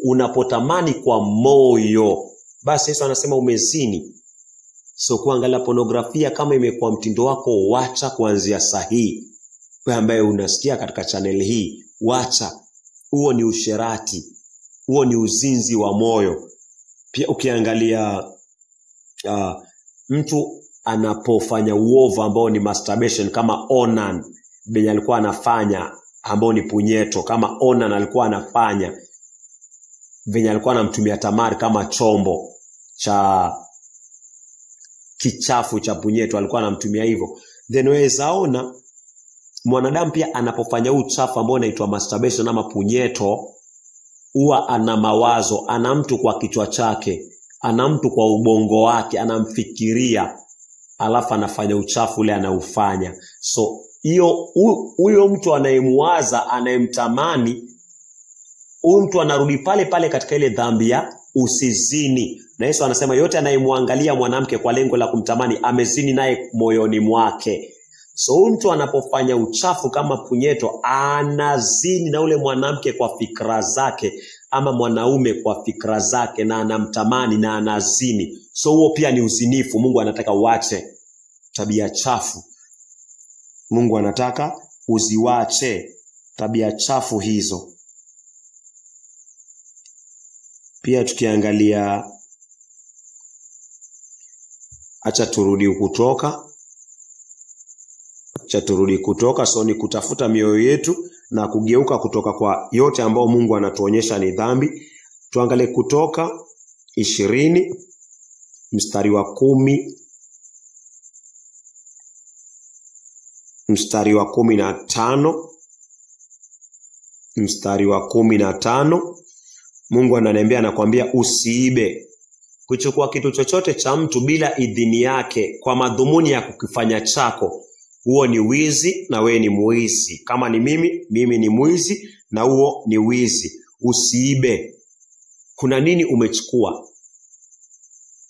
unapotamani kwa moyo, basi Yesu anasema umezini. So kuangalia pornografia kama imekuwa mtindo wako, wacha kuanzia sahihi. Wewe ambaye unasikia katika channel hii, wacha. Huo ni usherati. Huo ni uzinzi wa moyo. Pia ukiangalia mtu anapofanya uovu ambao ni masturbation, kama Onan benye alikuwa anafanya, ambao ni punyeto, kama Onan alikuwa anafanya benye alikuwa anamtumia Tamari kama chombo cha kichafu cha punyeto, alikuwa anamtumia hivyo. Then wezaona mwanadamu pia anapofanya uchafu ambao unaitwa masturbation ama punyeto, huwa ana mawazo, ana mtu kwa kichwa chake, ana mtu kwa ubongo wake, anamfikiria, alafu anafanya uchafu ule anaufanya. So huyo mtu anayemwaza, anayemtamani, huyu mtu anarudi pale pale katika ile dhambi ya usizini. Na Yesu anasema yote anayemwangalia mwanamke kwa lengo la kumtamani amezini naye moyoni mwake. So huyu mtu anapofanya uchafu kama punyeto, anazini na ule mwanamke kwa fikra zake, ama mwanaume kwa fikra zake, na anamtamani na anazini. So huo pia ni uzinifu. Mungu anataka uache tabia chafu. Mungu anataka uziwache tabia chafu hizo. Pia tukiangalia, acha turudi Kutoka. So ni kutafuta mioyo yetu na kugeuka kutoka kwa yote ambao Mungu anatuonyesha ni dhambi. Tuangalie Kutoka 20 mstari wa 10 mstari wa 15. Mstari wa 15 Mungu ananiambia, anakuambia usiibe. Kuchukua kitu chochote cha mtu bila idhini yake kwa madhumuni ya kukifanya chako, huo ni wizi na wewe ni mwizi. Kama ni mimi ni mwizi na huo ni wizi. Usiibe. Kuna nini umechukua?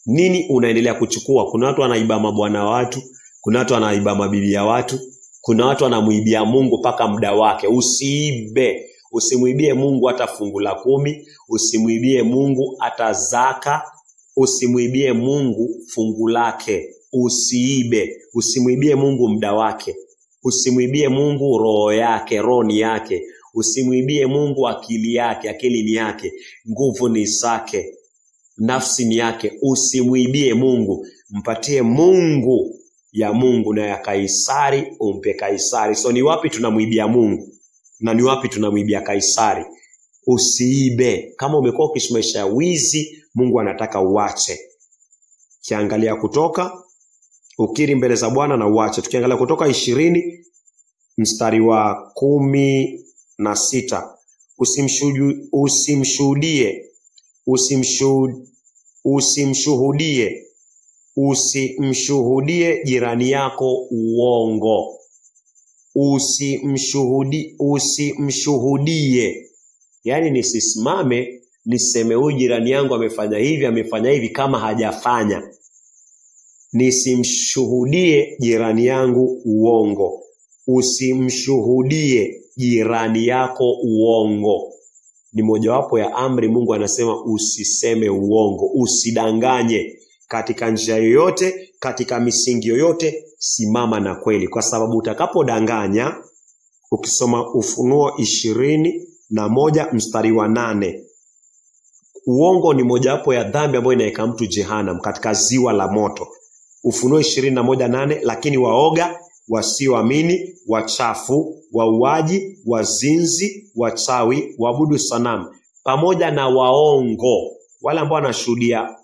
Nini unaendelea kuchukua? Kuna watu wanaiba mabwana watu, kuna watu wanaiba mabibi ya watu, kuna watu wanamuibia Mungu paka muda wake. Usiibe. Usimuibie Mungu hata fungu la 10, usimuibie Mungu hata zaka, usimuibie Mungu fungu lake. Usiibe. Usimuibie Mungu muda wake, usimuibie Mungu roho yake, roho ni yake. Usimuibie Mungu akili yake, akili ni yake. Nguvu ni zake, nafsi ni yake. Usimuibie Mungu. Mpatie Mungu ya Mungu, na ya Kaisari umpe Kaisari. So ni wapi tunamuibia Mungu na ni wapi tunamuibia Kaisari? Usiibe. Kama umekuwa ukiishi maisha ya wizi, Mungu anataka uache. Kiangalia Kutoka, ukiri mbele za Bwana na uache. Tukiangalia Kutoka 20 mstari wa 16, usimshuhudie jirani yako uongo. Usimshuhudie. Yaani nisisimame niseme huyu jirani yangu amefanya hivi kama hajafanya. Nisimshuhudie jirani yangu uongo. Usimshuhudie jirani yako uongo. Ni mojawapo ya amri. Mungu anasema usiseme uongo, usidanganye. Katika njia yoyote, katika misingi yoyote, simama na kweli. Kwa sababu utakapodanganya, ukisoma Ufunuo 21 mstari wa 8, uongo ni mojawapo ya dhambi ambayo inaweka mtu jehanamu, katika ziwa la moto. Ufunuo 21:8, lakini waoga, wasioamini, wachafu, wauaji, wazinzi, wachawi, waabudu sanamu, pamoja na waongo, wale ambao wanashuhudia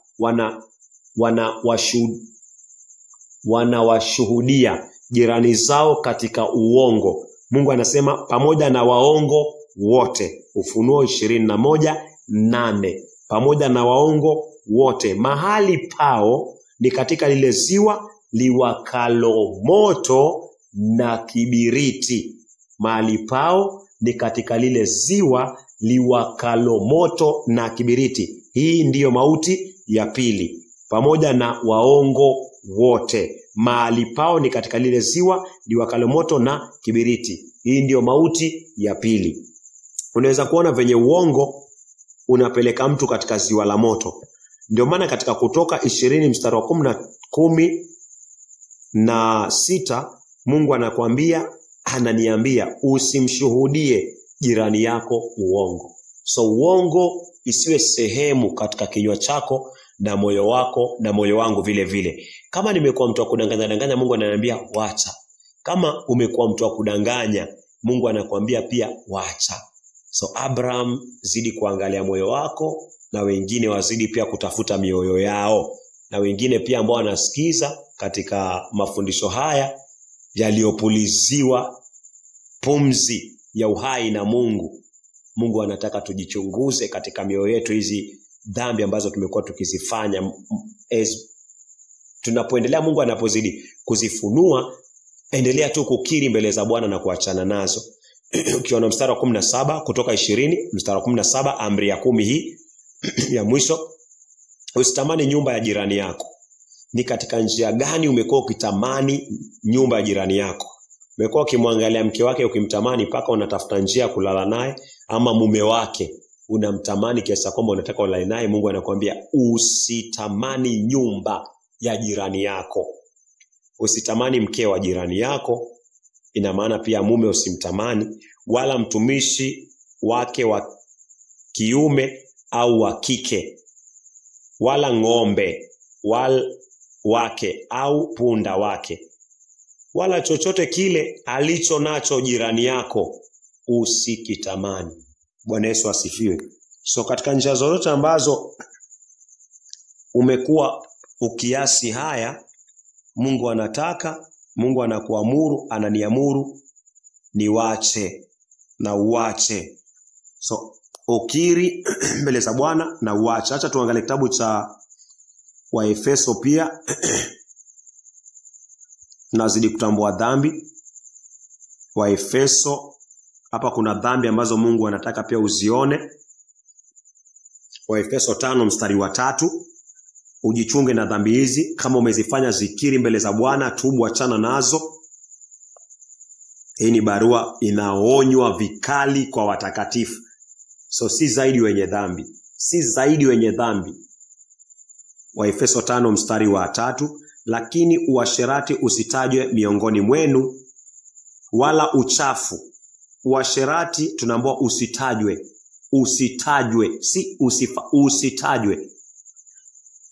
wanawashuhudia jirani zao katika uongo. Mungu anasema pamoja na waongo wote. Ufunuo 21:8, pamoja na waongo wote. Mahali pao ni katika lile ziwa liwakalo moto na kibiriti. Mahali pao ni katika lile ziwa liwakalo moto na kibiriti. Hii ndiyo mauti ya pili. Pamoja na waongo wote. Mahali pao ni katika lile ziwa liwakalo moto na kibiriti. Hii ndiyo mauti ya pili. Unaweza kuona venye uongo unapeleka mtu katika ziwa la moto. Ndio maana katika Kutoka 20 mstari wa 16 Mungu ananiambia usimshuhudie jirani yako uongo. So uongo isiwe sehemu katika kinywa chako na moyo wako na moyo wangu vile vile. Kama nimekuwa mtu wa kudanganya, Mungu ananiambia wacha. Kama umekuwa mtu wa kudanganya, Mungu anakuambia pia wacha. So Abraham, zidi kuangalia moyo wako, na wengine wazidi pia kutafuta mioyo yao, na wengine pia ambao wanasikiza katika mafundisho haya yaliyopuliziwa pumzi ya uhai na Mungu. Mungu anataka tujichunguze katika mioyo yetu, hizi dhambi ambazo tumekuwa tukizifanya. Tunapoendelea, Mungu anapozidi kuzifunua, endelea tu kukiri mbele za Bwana na kuachana nazo. ukiona mstari wa 17 kutoka 20 mstari wa 17 amri ya 10 hii ya mwisho, usitamani nyumba ya jirani yako. Ni katika njia gani umekuwa ukitamani nyumba ya jirani yako? Umekuwa ukimwangalia mke wake ukimtamani paka unatafuta njia kulala naye, ama mume wake unamtamani kiasi kwamba unataka ulale naye? Mungu anakuambia usitamani nyumba ya jirani yako. Usitamani mke wa jirani yako, ina maana pia mume usimtamani, wala mtumishi wake wa kiume au wa kike, wala ng'ombe wake au punda wake, wala chochote kile alicho nacho jirani yako usikitamani. Bwana Yesu asifiwe. So katika njia zozote ambazo umekuwa ukiasi haya, Mungu anataka, Mungu anakuamuru, ananiamuru niwache na uache. So ukiri mbele za Bwana na uache. Acha tuangalie kitabu cha Waefeso pia. Nazidi kutambua dhambi. Waefeso, hapa kuna dhambi ambazo Mungu anataka pia uzione. Waefeso 5 mstari wa 3, ujichunge na dhambi hizi, kama umezifanya zikiri mbele za Bwana, tubu, achana nazo. Hii ni barua inaonywa vikali kwa watakatifu. So si zaidi wenye dhambi, si zaidi wenye dhambi. Waefeso 5 mstari wa 3, lakini uasherati usitajwe miongoni mwenu, wala uchafu. Uasherati tunaambiwa usitajwe, si usitajwe.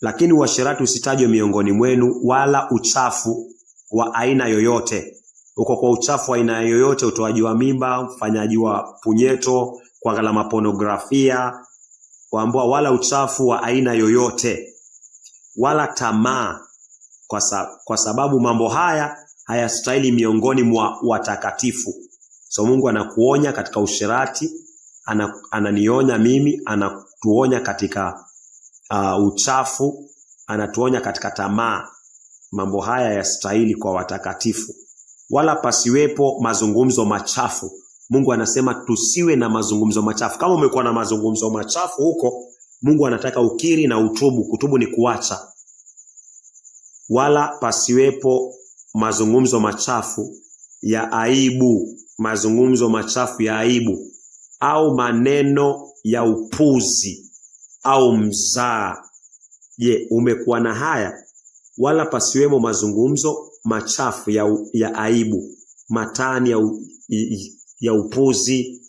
Lakini uasherati usitajwe miongoni mwenu, wala uchafu wa aina yoyote. Uko kwa uchafu wa aina yoyote, utoaji wa mimba, ufanyaji wa punyeto, kuangalia mapornografia, waambiwa wala uchafu wa aina yoyote, wala tamaa, kwa sababu mambo haya hayastahili miongoni mwa watakatifu. So Mungu anakuonya katika usherati, ananionya mimi, anatuonya katika uchafu, anatuonya katika tamaa. Mambo haya hayastahili kwa watakatifu. Wala pasiwepo mazungumzo machafu. Mungu anasema tusiwe na mazungumzo machafu. Kama umekuwa na mazungumzo machafu huko, Mungu anataka ukiri na utubu. Kutubu ni kuacha. Wala pasiwepo mazungumzo machafu ya aibu, mazungumzo machafu ya aibu, au maneno ya upuzi au mzaa. Je, umekuwa na haya? Wala pasiwemo mazungumzo machafu ya aibu, matani ya upuzi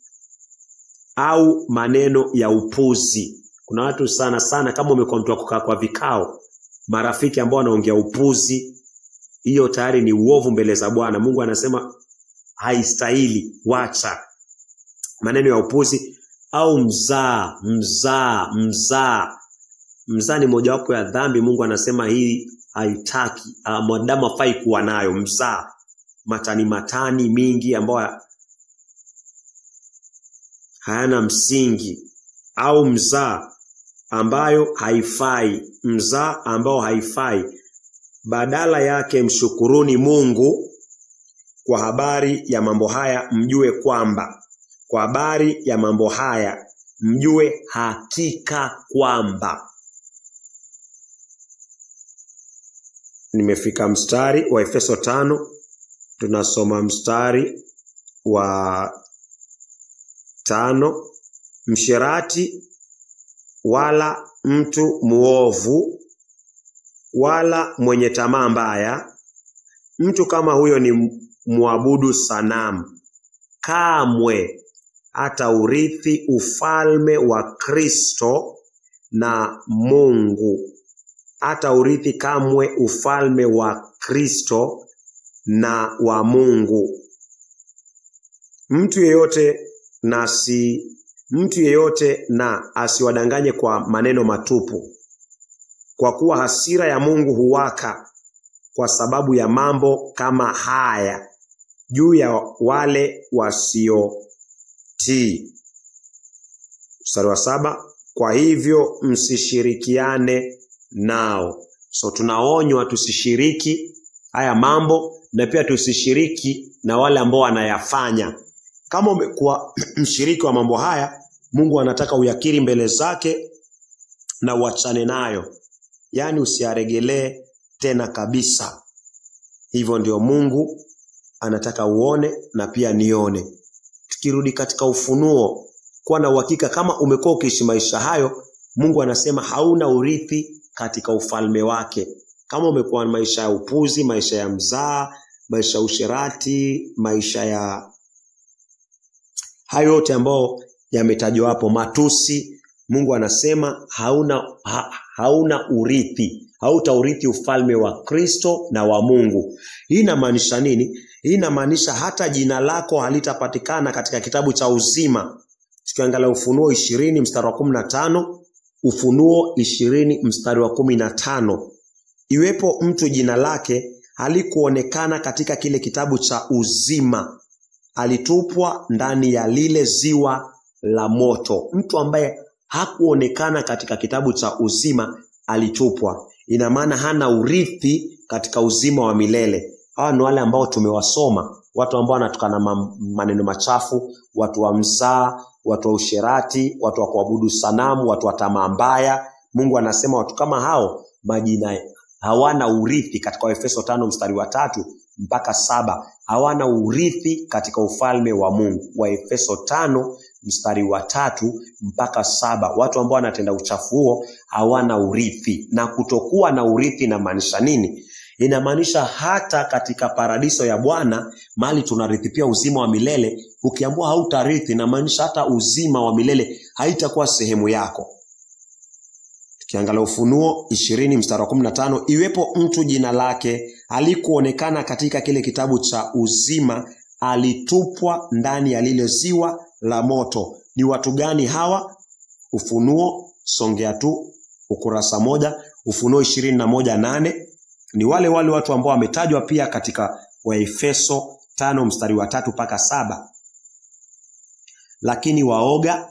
au maneno ya upuzi. Kuna watu sana kama umekuwa mtu kukaa kwa vikao, marafiki ambao wanaongea upuzi, hiyo tayari ni uovu mbele za Bwana. Mungu anasema haistahili, wacha. Maneno ya upuzi au mzaa. Mzaa ni mojawapo ya dhambi. Mungu anasema hii haitaki, mwanadamu hafai kuwa nayo. Mzaa, matani mingi ambayo hayana msingi, au mzaa ambayo haifai, mzaa ambao haifai. Badala yake mshukuruni Mungu kwa habari ya mambo haya, mjue kwamba, kwa habari ya mambo haya mjue hakika kwamba. Nimefika mstari wa Efeso 5, tunasoma mstari wa 5. Msherati wala mtu muovu wala mwenye tamaa mbaya, mtu kama huyo ni muabudu sanamu, kamwe hata urithi ufalme wa Kristo na Mungu. Hata urithi kamwe ufalme wa Kristo na wa Mungu. Mtu yeyote na asiwadanganye kwa maneno matupu, kwa kuwa hasira ya Mungu huwaka kwa sababu ya mambo kama haya juu ya wale wasiotii. Mstari wa 7, kwa hivyo msishirikiane nao. So tunaonywa tusishiriki haya mambo, na pia tusishiriki na wale ambao wanayafanya. Kama umekuwa mshiriki wa mambo haya, Mungu anataka uyakiri mbele zake na uachane nayo. Yaani usiaregelee tena kabisa. Hivyo ndio Mungu anataka uone na pia nione. Tukirudi katika Ufunuo, kuwa na uhakika kama umekuwa ukiishi maisha hayo, Mungu anasema hauna urithi katika ufalme wake. Kama umekuwa maisha ya upuzi, maisha ya mzaa, maisha ya usherati, maisha ya hayo yote ambao yametajwa hapo, matusi, Mungu anasema hauna urithi. Hautaurithi ufalme wa Kristo na wa Mungu. Hii inamaanisha nini? Hii inamaanisha hata jina lako halitapatikana katika kitabu cha uzima. Tukiangalia Ufunuo 20 mstari wa 15, Ufunuo 20 mstari wa 15. Iwepo mtu jina lake halikuonekana katika kile kitabu cha uzima, alitupwa ndani ya lile ziwa la moto. Mtu ambaye hakuonekana katika kitabu cha uzima alitupwa. Ina maana hana urithi katika uzima wa milele. Hawa ni wale ambao tumewasoma, watu ambao wanatukana maneno machafu, watu wa mzaa, watu wa usherati, watu wa kuabudu sanamu, watu wa tamaa mbaya. Mungu anasema watu kama hao majina hawana urithi katika Efeso 5 mstari wa 3 mpaka 7. Hawana urithi katika ufalme wa Mungu. Wa Efeso 5 mstari wa 3 mpaka 7. Watu ambao wanatenda uchafu huo hawana urithi. Na kutokuwa na urithi inamaanisha nini? Inamaanisha hata katika paradiso ya Bwana, mahali tunarithi pia uzima wa milele, ukiambiwa hautarithi inamaanisha hata uzima wa milele haitakuwa sehemu yako. Tukiangalia Ufunuo 20 mstari wa 15, iwepo mtu jina lake halikuonekana katika kile kitabu cha uzima, alitupwa ndani ya lile ziwa la moto. Ni watu gani hawa? Ufunuo, songea tu ukurasa 1, Ufunuo 21:8. Ni wale watu ambao wametajwa pia katika Waefeso 5 mstari wa 3 mpaka 7. Lakini waoga,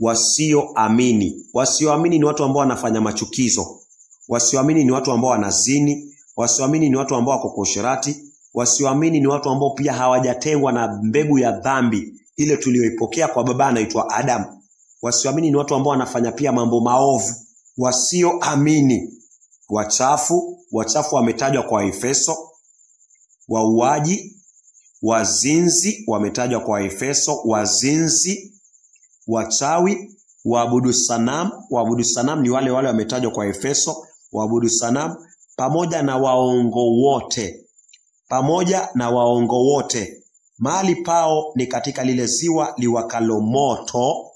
wasioamini. Wasioamini ni watu ambao wanafanya machukizo. Wasioamini ni watu ambao wanazini. Wasioamini ni watu ambao wako kwa usherati. Wasioamini ni watu ambao pia hawajatengwa na mbegu ya dhambi ile tuliyoipokea kwa baba anaitwa Adam. Wasioamini ni watu ambao wanafanya pia mambo maovu. Wasioamini, wachafu wametajwa kwa Efeso. Wauaji, wazinzi wametajwa kwa Efeso, wazinzi. Wachawi, waabudu sanamu ni wale wametajwa kwa Efeso, waabudu sanamu, pamoja na waongo wote. Mahali pao ni katika lile ziwa liwakalo moto.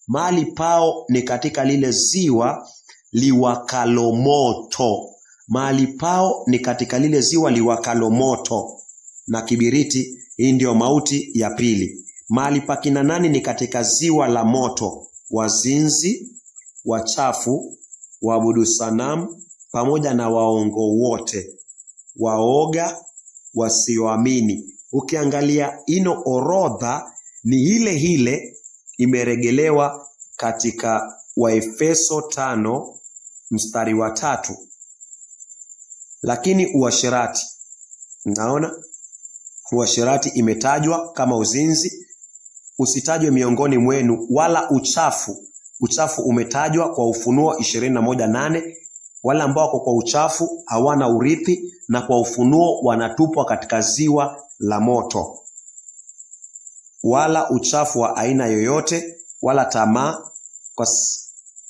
Mahali pao ni katika lile ziwa liwakalo moto. Mahali pao ni katika lile ziwa liwakalo moto na kibiriti. Hii ndio mauti ya pili. Mahali pa kina nani ni katika ziwa la moto? Wazinzi, wachafu, waabudu sanamu, pamoja na waongo wote. Waoga, wasioamini. Ukiangalia ino orodha ni ile imeregelewa katika Waefeso 5 mstari wa 3. Lakini uasherati, unaona? Uasherati imetajwa kama uzinzi. Usitajwe miongoni mwenu, wala uchafu umetajwa kwa Ufunuo 21:8. Wala ambao wako kwa uchafu hawana urithi, na kwa Ufunuo wanatupwa katika ziwa la moto. Wala uchafu wa aina yoyote, wala tamaa,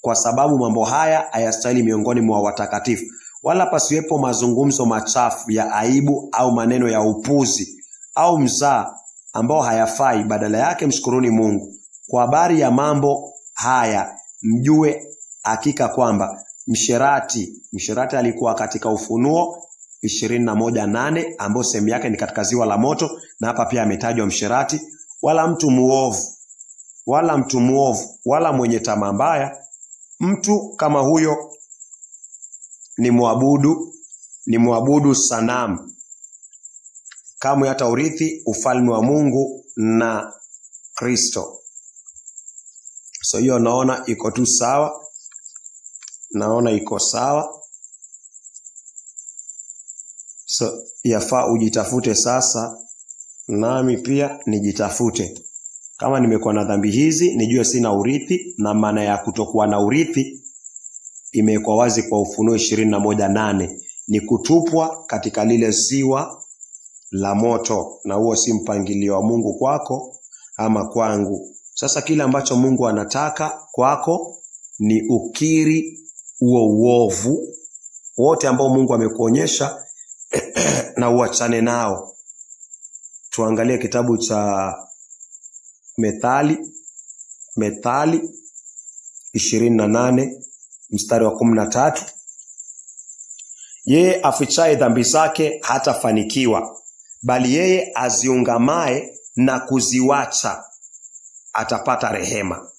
kwa sababu mambo haya hayastahili miongoni mwa watakatifu. Wala pasiwepo mazungumzo machafu ya aibu au maneno ya upuzi au mzaa ambao hayafai, badala yake mshukuruni Mungu. Kwa habari ya mambo haya mjue hakika kwamba msherati alikuwa katika Ufunuo 21:8 ambao sehemu yake ni katika ziwa la moto, na hapa pia ametajwa msherati. Wala mtu muovu, wala mwenye tamaa mbaya. Mtu kama huyo ni muabudu sanamu, kamwe hata urithi ufalme wa Mungu na Kristo. So hiyo naona iko tu sawa. Naona iko sawa. So yafaa ujitafute sasa nami pia nijitafute. Kama nimekuwa na dhambi hizi, nijue sina urithi, na maana ya kutokuwa na urithi imekuwa wazi kwa Ufunuo 21:8. Ni kutupwa katika lile ziwa la moto, na huo si mpangilio wa Mungu kwako ama kwangu. Sasa kile ambacho Mungu anataka kwako ni ukiri huo uovu wote ambao Mungu amekuonyesha na uachane nao. Tuangalie kitabu cha Methali 28 mstari wa 13. Yeye afichaye dhambi zake hatafanikiwa, bali yeye aziungamaye na kuziwacha atapata rehema.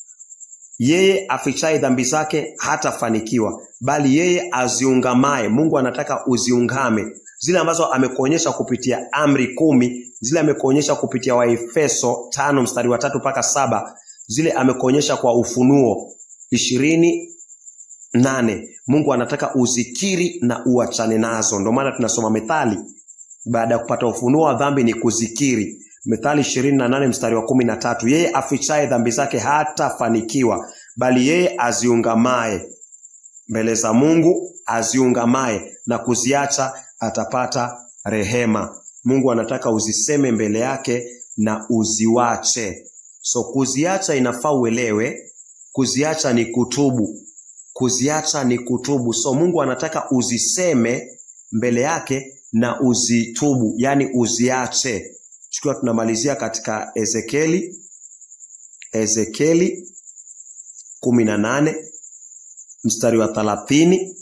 Yeye afichaye dhambi zake hatafanikiwa, bali yeye aziungamaye. Mungu anataka uziungame zile ambazo amekuonyesha kupitia amri 10, zile amekuonyesha kupitia Waefeso 5 mstari wa 3 mpaka 7, zile amekuonyesha kwa Ufunuo 20:8. Mungu anataka uzikiri na uachane nazo. Ndio maana tunasoma Methali baada ya kupata ufunuo wa dhambi ni kuzikiri. Methali 28 mstari wa 13, yeye afichaye dhambi zake hatafanikiwa, bali yeye aziungamaye mbele za Mungu, aziungamaye na kuziacha atapata rehema. Mungu anataka uziseme mbele yake na uziwache. So kuziacha inafaa uelewe, kuziacha ni kutubu. Kuziacha ni kutubu. So Mungu anataka uziseme mbele yake na uzitubu, yani uziache. Tukiwa tunamalizia katika Ezekieli 18 mstari wa 30.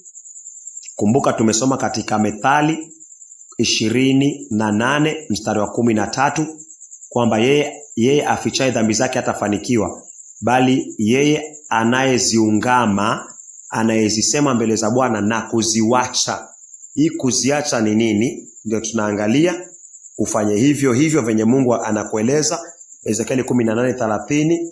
Kumbuka tumesoma katika Methali 28 mstari wa 13 kwamba yeye afichaye dhambi zake hatafanikiwa, bali yeye anayeziungama, anayezisema mbele za Bwana na kuziwacha. Hii kuziacha ni nini? Ndio tunaangalia. Ufanye hivyo venye Mungu anakueleza. Ezekieli 18:30,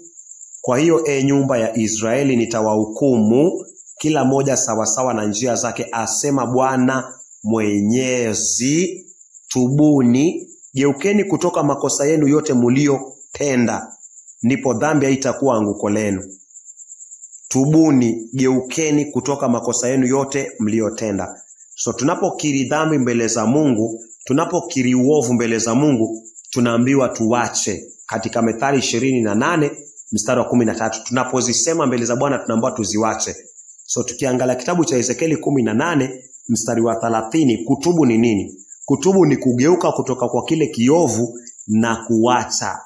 kwa hiyo nyumba ya Israeli nitawahukumu kila moja sawasawa na njia zake, asema Bwana Mwenyezi. Tubuni, geukeni kutoka makosa yenu yote mliotenda, ndipo dhambi haitakuwa anguko lenu. Tubuni, geukeni kutoka makosa yenu yote mliotenda. So tunapokiri dhambi mbele za Mungu, tunapokiri uovu mbele za Mungu, tunaambiwa tuwache. Katika Methali 28 mstari wa 13, tunapozisema mbele za Bwana tunaambiwa tuziwache. So tukiangalia kitabu cha Ezekieli 18 mstari wa 30, kutubu ni nini? Kutubu ni kugeuka kutoka kwa kile kiovu na kuwacha.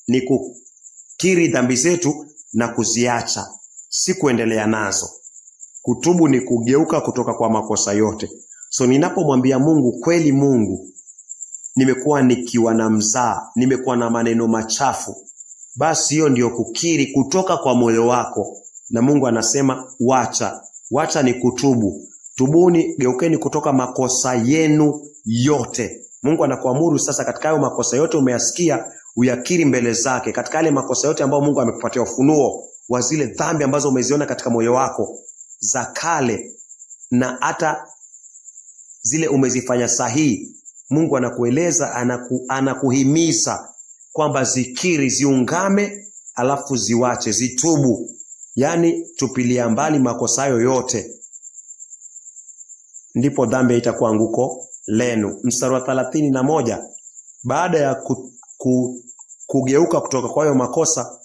Ni kukiri dhambi zetu na kuziacha, si kuendelea nazo. Kutubu ni kugeuka kutoka kwa makosa yote. So ninapomwambia Mungu, kweli Mungu, nimekuwa nikiwa na mzaa, nimekuwa na maneno machafu, basi hiyo ndio kukiri kutoka kwa moyo wako. Na Mungu anasema wacha. Wacha ni kutubu. Tubuni, geukeni kutoka makosa yenu yote. Mungu anakuamuru sasa katika hayo makosa yote umeyasikia, uyakiri mbele zake. Katika yale makosa yote ambayo Mungu amekupatia ufunuo wa zile dhambi ambazo umeziona katika moyo wako za kale na hata zile umezifanya sahihi, Mungu anakueleza, anakuhimiza kwamba zikiri, ziungame, alafu ziwache, zitubu. Yani tupilia mbali makosa hayo yote, ndipo dhambi haitakuwa anguko lenu. Mstari wa 31, baada ya kugeuka kutoka kwa hayo makosa,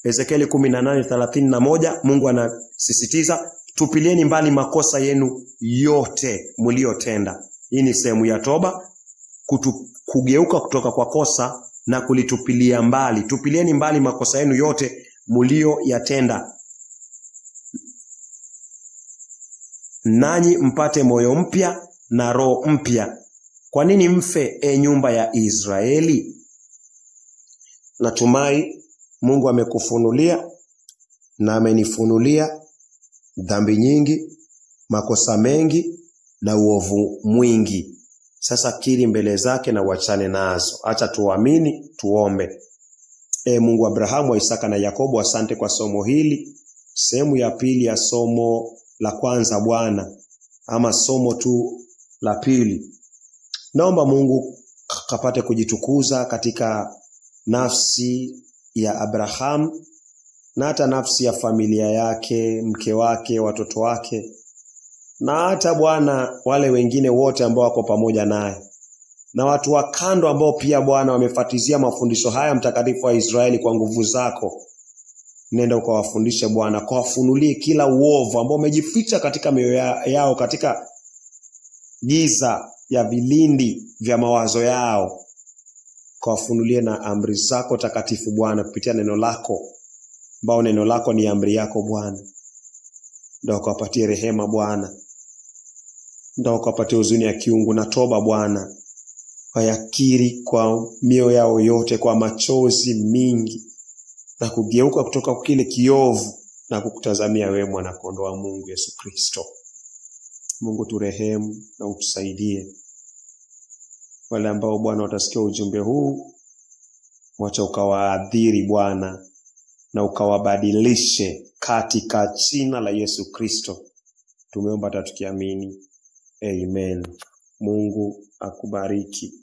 Ezekieli 18:31, Mungu anasisitiza, tupilieni mbali makosa yenu yote mliotenda. Hii ni sehemu ya toba, kugeuka kutoka kwa kosa na kulitupilia mbali. Tupilieni mbali makosa yenu yote mlioyatenda, nanyi mpate moyo mpya na roho mpya. Kwa nini mfe, nyumba ya Israeli? Natumai Mungu amekufunulia na amenifunulia dhambi nyingi, makosa mengi na uovu mwingi. Sasa kiri mbele zake na uachane nazo. Acha tuamini, tuombe. Mungu wa Abrahamu, wa Isaka na Yakobo, asante kwa somo hili. Sehemu ya pili ya somo la kwanza Bwana, ama somo tu la pili. Naomba Mungu kapate kujitukuza katika nafsi ya Abraham na hata nafsi ya familia yake, mke wake, watoto wake, na hata Bwana wale wengine wote ambao wako pamoja naye, na watu wa kando ambao pia Bwana wamefuatizia mafundisho haya mtakatifu wa Israeli kwa nguvu zako. Nenda ukawafundishe Bwana, kawafunulie kila uovu ambao umejificha katika mioyo yao, katika giza ya vilindi vya mawazo yao. Kawafunulie na amri zako takatifu Bwana kupitia neno lako, ambao neno lako ni amri yako Bwana. Ndio ukawapatie rehema Bwana. Ndio ukawapatie huzuni ya kiungu na toba Bwana. Wayakiri kwa mioyo yao yote kwa machozi mingi, na kugeuka kutoka kwa kile kiovu na kukutazamia wewe mwana kondoo wa Mungu Yesu Kristo. Mungu turehemu na utusaidie. Wale ambao Bwana watasikia ujumbe huu, wacha ukawaadhiri Bwana na ukawabadilishe katika jina la Yesu Kristo. Tumeomba tukiamini. Amen. Mungu akubariki.